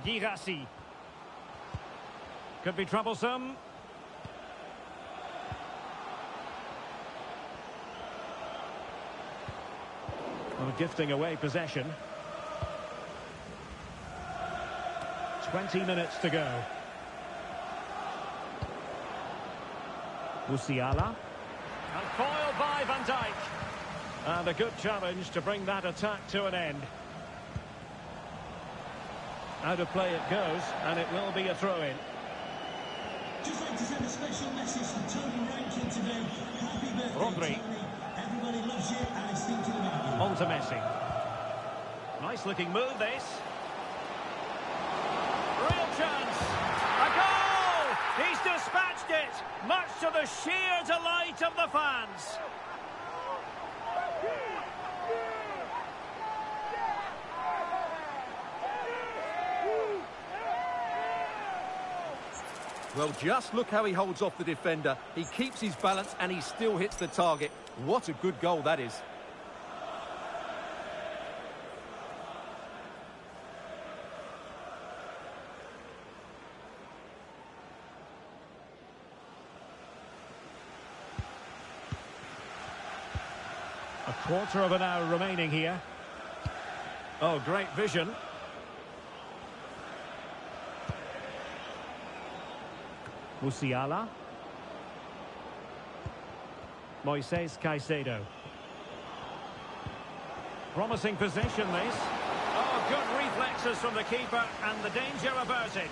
Girassi. Could be troublesome. Well, gifting away possession. 20 minutes to go. Musiala. And foiled by Van Dijk. And a good challenge to bring that attack to an end. Out of play it goes, and it will be a throw-in. Just like to send a special message to Tony Rankin today. Happy birthday, Rodri. Tony. Everybody loves you and is thinking about you. On to Messi. Nice looking move, this. Real chance. A goal! He's dispatched it, much to the sheer delight of the fans. Well, just look how he holds off the defender. He keeps his balance and he still hits the target. What a good goal that is. A quarter of an hour remaining here. Oh, great vision. Musiala. Moises Caicedo. Promising possession, this. Oh, good reflexes from the keeper, and the danger averted.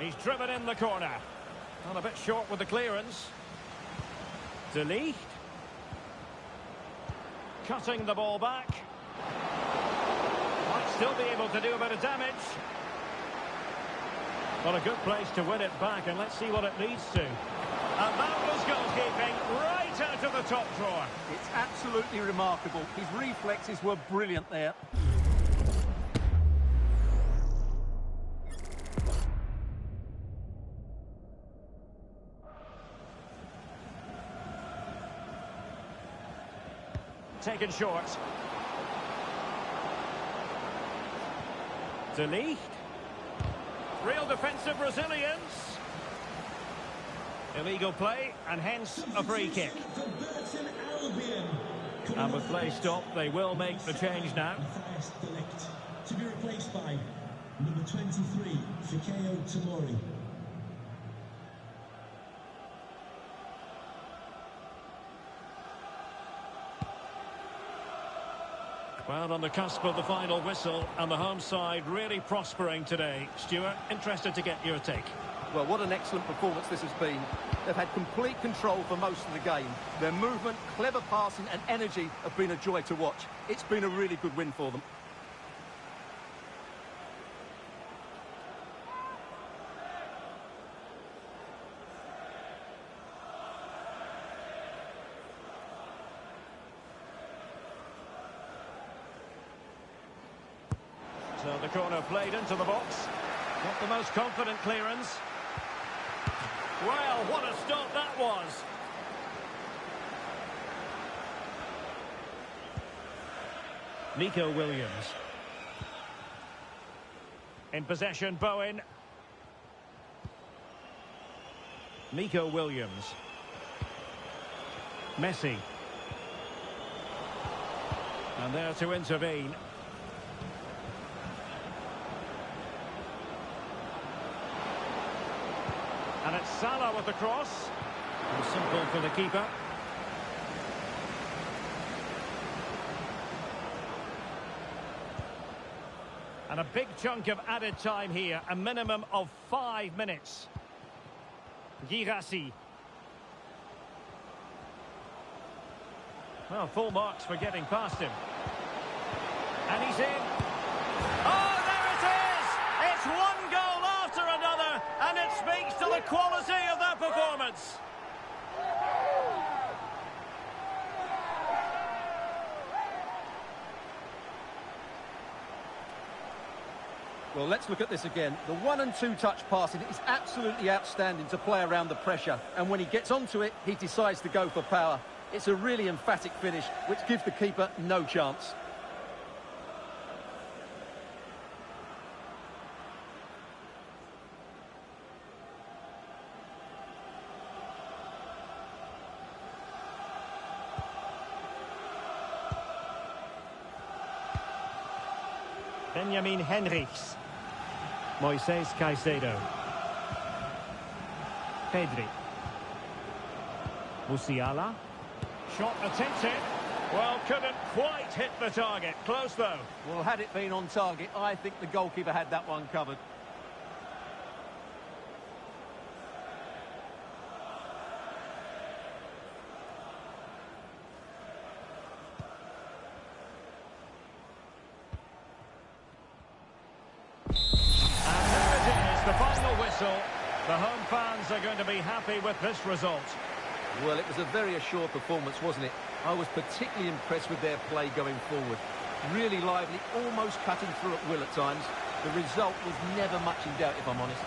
He's driven in the corner. Not a bit short with the clearance. De Ligt. Cutting the ball back. Might still be able to do a bit of damage. Well, a good place to win it back, and let's see what it leads to. And that was goalkeeping right out of the top drawer. It's absolutely remarkable. His reflexes were brilliant there. Taken short. De Ligt. Real defensive resilience. Illegal play, and hence a free kick. And with play stopped, they will make the change now. To be replaced by number 23, Fikayo Tomori. Well, on the cusp of the final whistle, and the home side really prospering today. Stuart, interested to get your take. Well, what an excellent performance this has been. They've had complete control for most of the game. Their movement, clever passing and energy have been a joy to watch. It's been a really good win for them. So the corner played into the box. Not the most confident clearance. Well, what a stop that was. Nico Williams. In possession, Bowen. Nico Williams. Messi. And there to intervene. And it's Salah with the cross. And simple for the keeper. And a big chunk of added time here. A minimum of 5 minutes. Girassi. Well, full marks for getting past him. And he's in. Oh, there it is! It's one goal after another, and it speaks to the quality of that performance. Well, let's look at this again. The 1- and 2-touch passing is absolutely outstanding to play around the pressure. And when he gets onto it, he decides to go for power. It's a really emphatic finish, which gives the keeper no chance. Benjamin Henrichs. Moises Caicedo. Pedri. Musiala. Shot attempted. Well, couldn't quite hit the target. Close, though. Well, had it been on target, I think the goalkeeper had that one covered. whistle. The home fans are going to be happy with this result. Well, it was a very assured performance, wasn't it? I was particularly impressed with their play going forward. Really lively, almost cutting through at will at times. The result was never much in doubt, if I'm honest.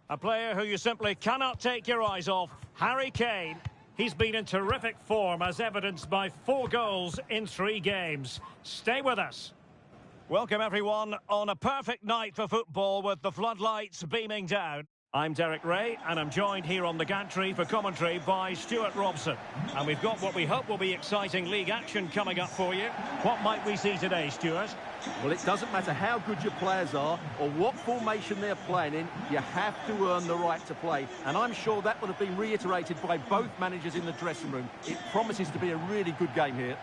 A player who you simply cannot take your eyes off, Harry Kane. He's been in terrific form as evidenced by 4 goals in 3 games. Stay with us. Welcome everyone on a perfect night for football with the floodlights beaming down. I'm Derek Ray and I'm joined here on the gantry for commentary by Stuart Robson. And we've got what we hope will be exciting league action coming up for you. What might we see today, Stuart? Well, it doesn't matter how good your players are or what formation they're playing in, you have to earn the right to play. And I'm sure that would have been reiterated by both managers in the dressing room. It promises to be a really good game here.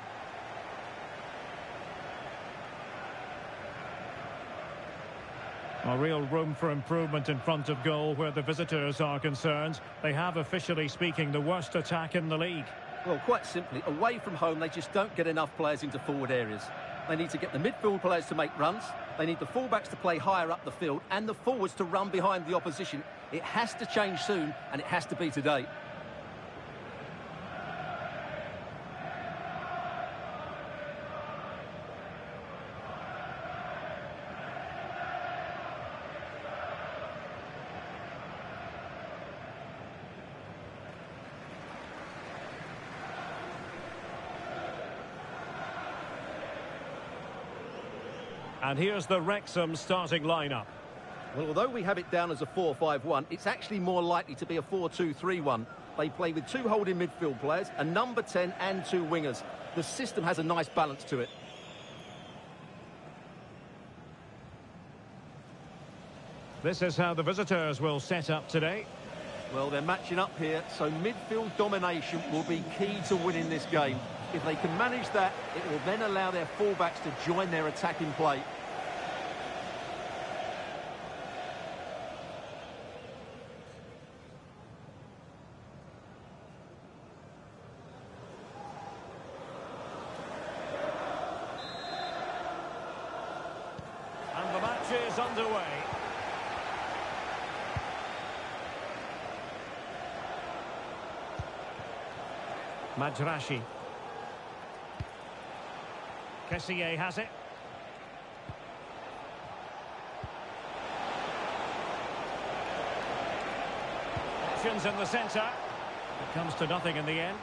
A real room for improvement in front of goal where the visitors are concerned. They have, officially speaking, the worst attack in the league. Well, quite simply, away from home, they just don't get enough players into forward areas. They need to get the midfield players to make runs. They need the fullbacks to play higher up the field and the forwards to run behind the opposition. It has to change soon, and it has to be today. And here's the Wrexham starting lineup. Well, although we have it down as a 4-5-1, it's actually more likely to be a 4-2-3-1. They play with 2 holding midfield players, a number 10 and 2 wingers. The system has a nice balance to it. This is how the visitors will set up today. Well, they're matching up here, so midfield domination will be key to winning this game. If they can manage that, it will then allow their fullbacks to join their attacking play. And the match is underway. Majrashi. Kessié has it. Options in the centre. It comes to nothing in the end.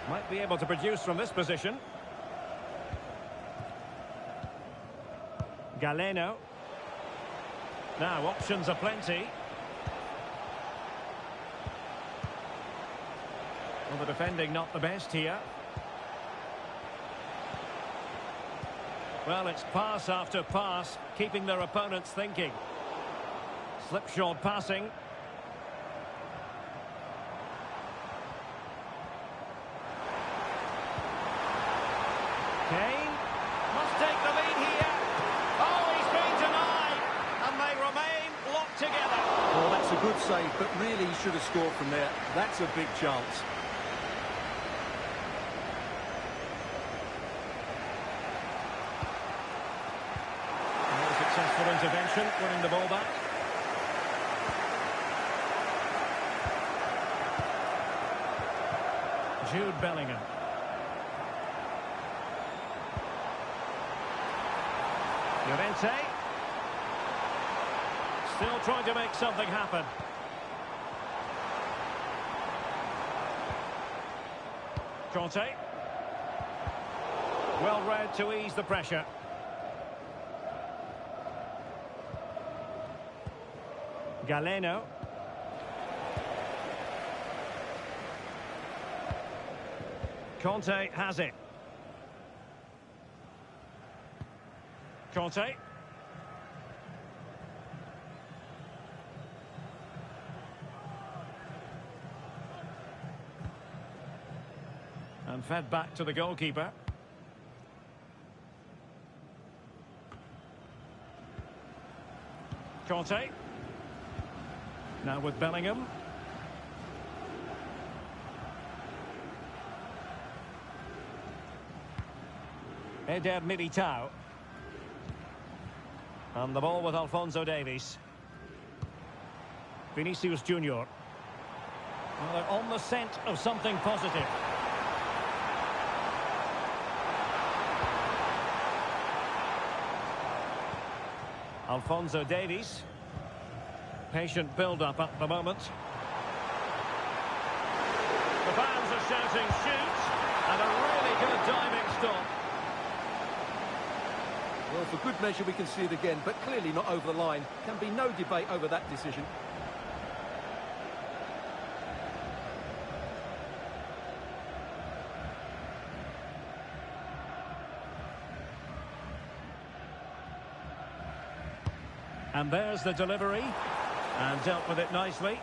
Might be able to produce from this position. Galeno. Now, options are plenty. Well, the defending not the best here. Well, it's pass after pass, keeping their opponents thinking. Slipshod passing. Kane must take the lead here. Oh, he's been denied, and they remain locked together. Well, that's a good save, but really he should have scored from there. That's a big chance. Successful intervention, winning the ball back. Jude Bellingham. Llorente. Still trying to make something happen. Conte. Well read to ease the pressure. Galeno. Conte has it. Conte. And fed back to the goalkeeper. Conte. Now with Bellingham. Eder Militao. And the ball with Alphonso Davies. Vinicius Junior. Well, they're on the scent of something positive. Alphonso Davies. Patient build-up at the moment. The fans are shouting shoot, and a really good diving stop. Well, for good measure, we can see it again, but clearly not over the line. Can be no debate over that decision. And there's the delivery, and dealt with it nicely.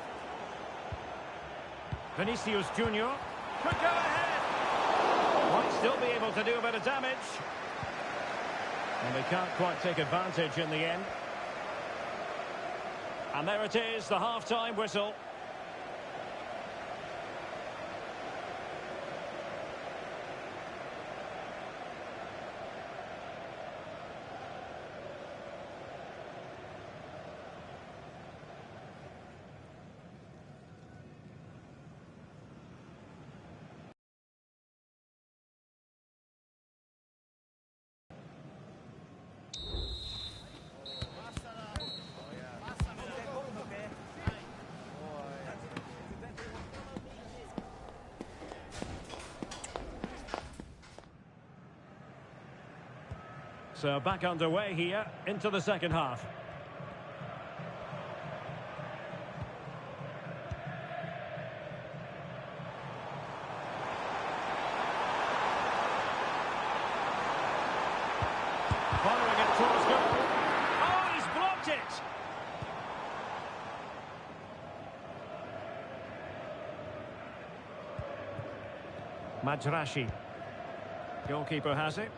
Vinicius Junior could go ahead. Might still be able to do a bit of damage. And they can't quite take advantage in the end. And there it is, the half-time whistle. So back underway here into the second half. Following it towards goal. Oh, he's blocked it! Majrashi. Goalkeeper has it.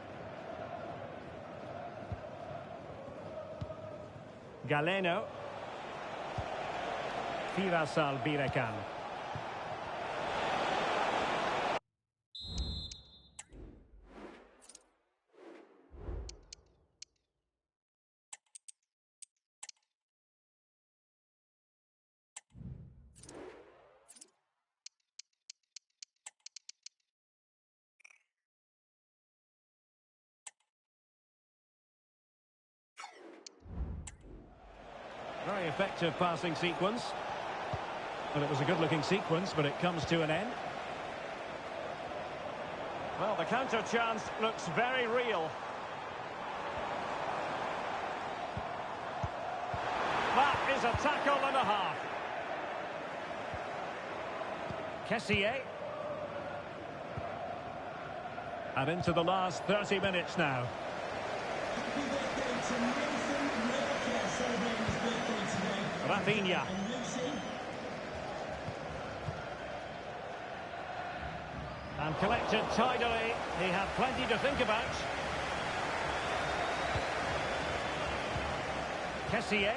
Galeno. Firasal Birekan. Very effective passing sequence. Well, it was a good-looking sequence, but it comes to an end. Well, the counter chance looks very real. That is a tackle and a half. Kessié. And into the last 30 minutes now. Happy birthday to Nathan Walker, celebrating his birthday today. Rafinha. And Lucy. And collected tidily. He had plenty to think about. Kessié.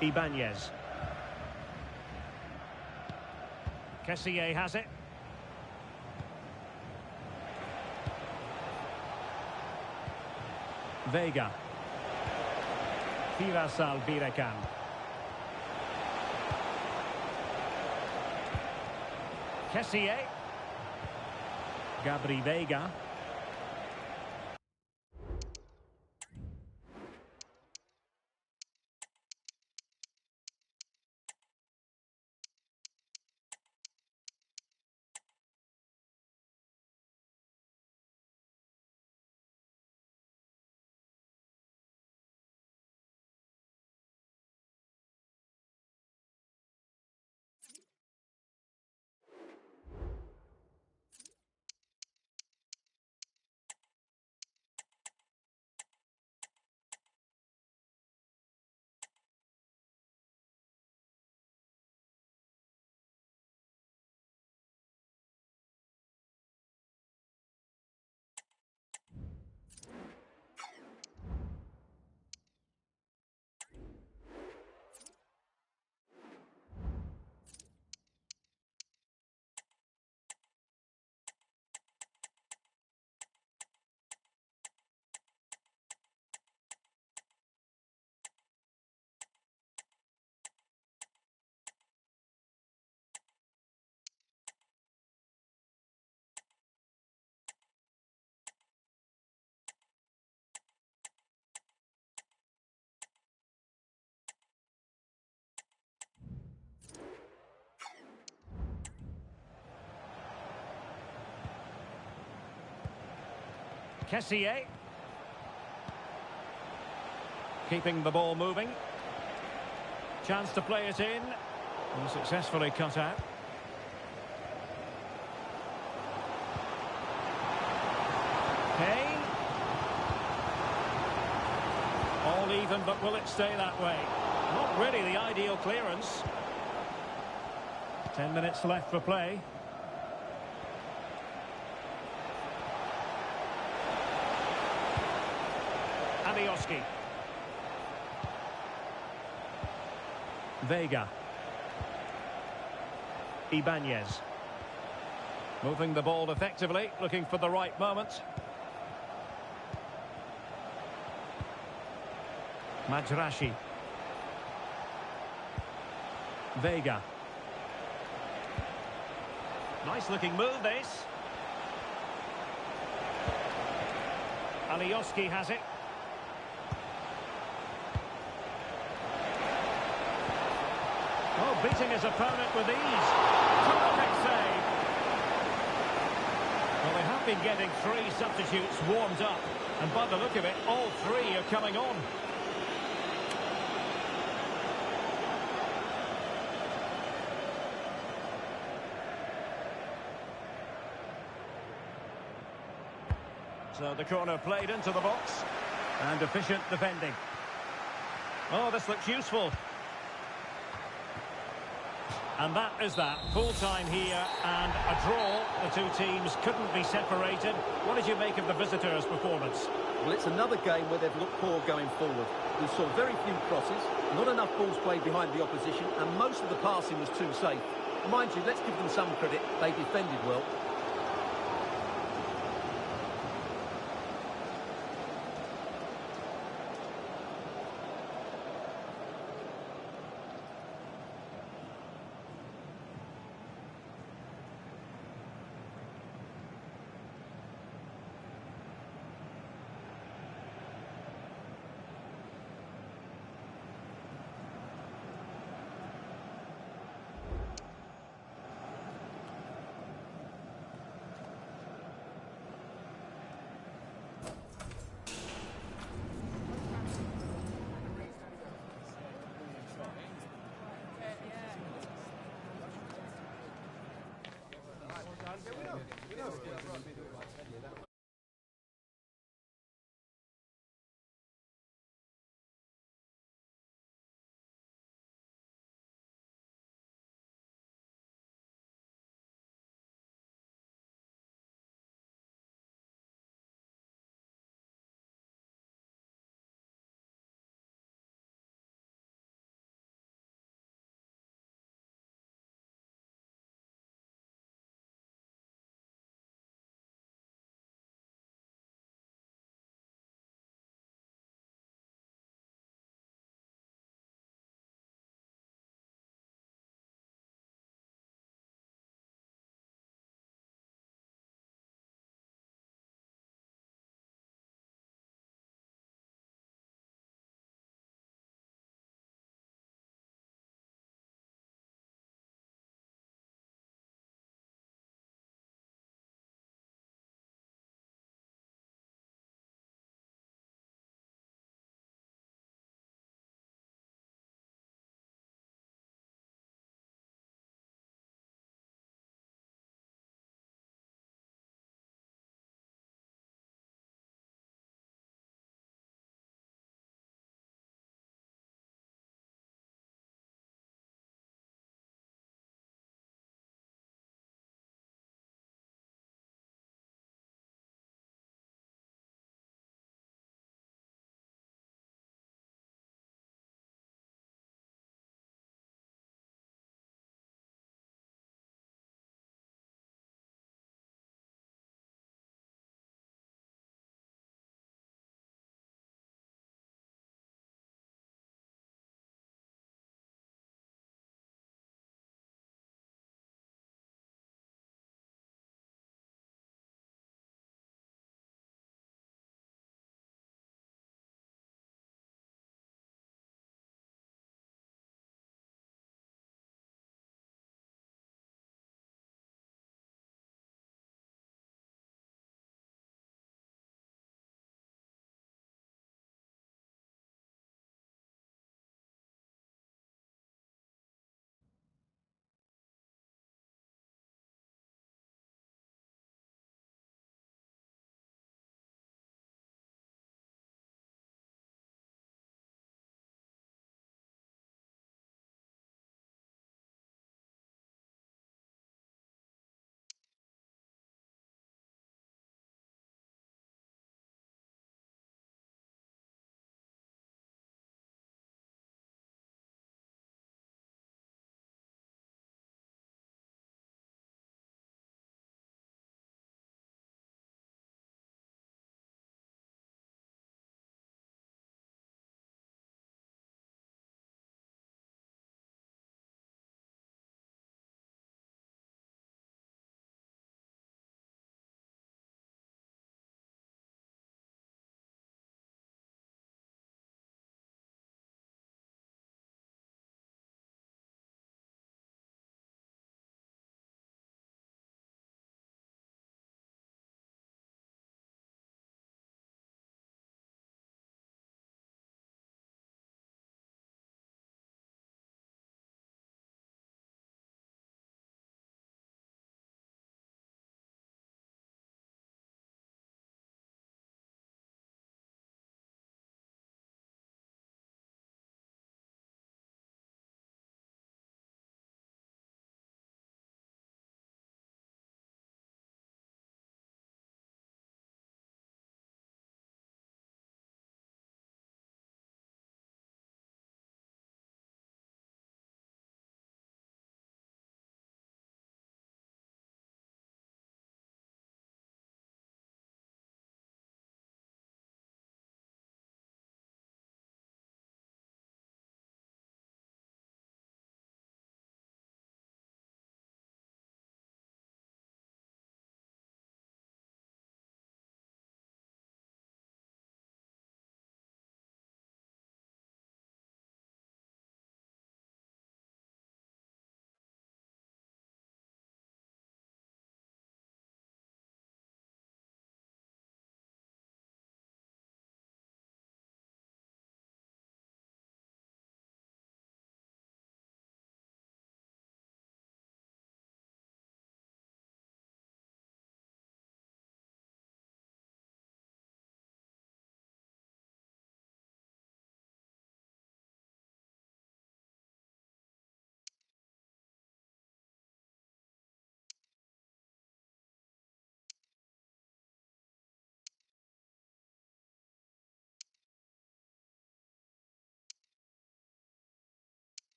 Ibanez. Kessié has it. Vega. Firasal Birekan. Kessié. Gabri Vega. Kessié. Keeping the ball moving. Chance to play it in. And successfully cut out. Kane. All even, but will it stay that way? Not really the ideal clearance. 10 minutes left for play. Alioski. Vega. Ibanez. Moving the ball effectively, looking for the right moment. Majrashi. Vega. Nice looking move, this. Alioski has it. Oh, beating his opponent with ease. Terrific save. Well, they have been getting 3 substitutes warmed up. And by the look of it, all 3 are coming on. So the corner played into the box. And efficient defending. Oh, this looks useful. And that is that. Full time here and a draw. The two teams couldn't be separated. What did you make of the visitors' performance? Well, it's another game where they've looked poor going forward. We saw very few crosses, not enough balls played behind the opposition, and most of the passing was too safe. Mind you, let's give them some credit. They defended well.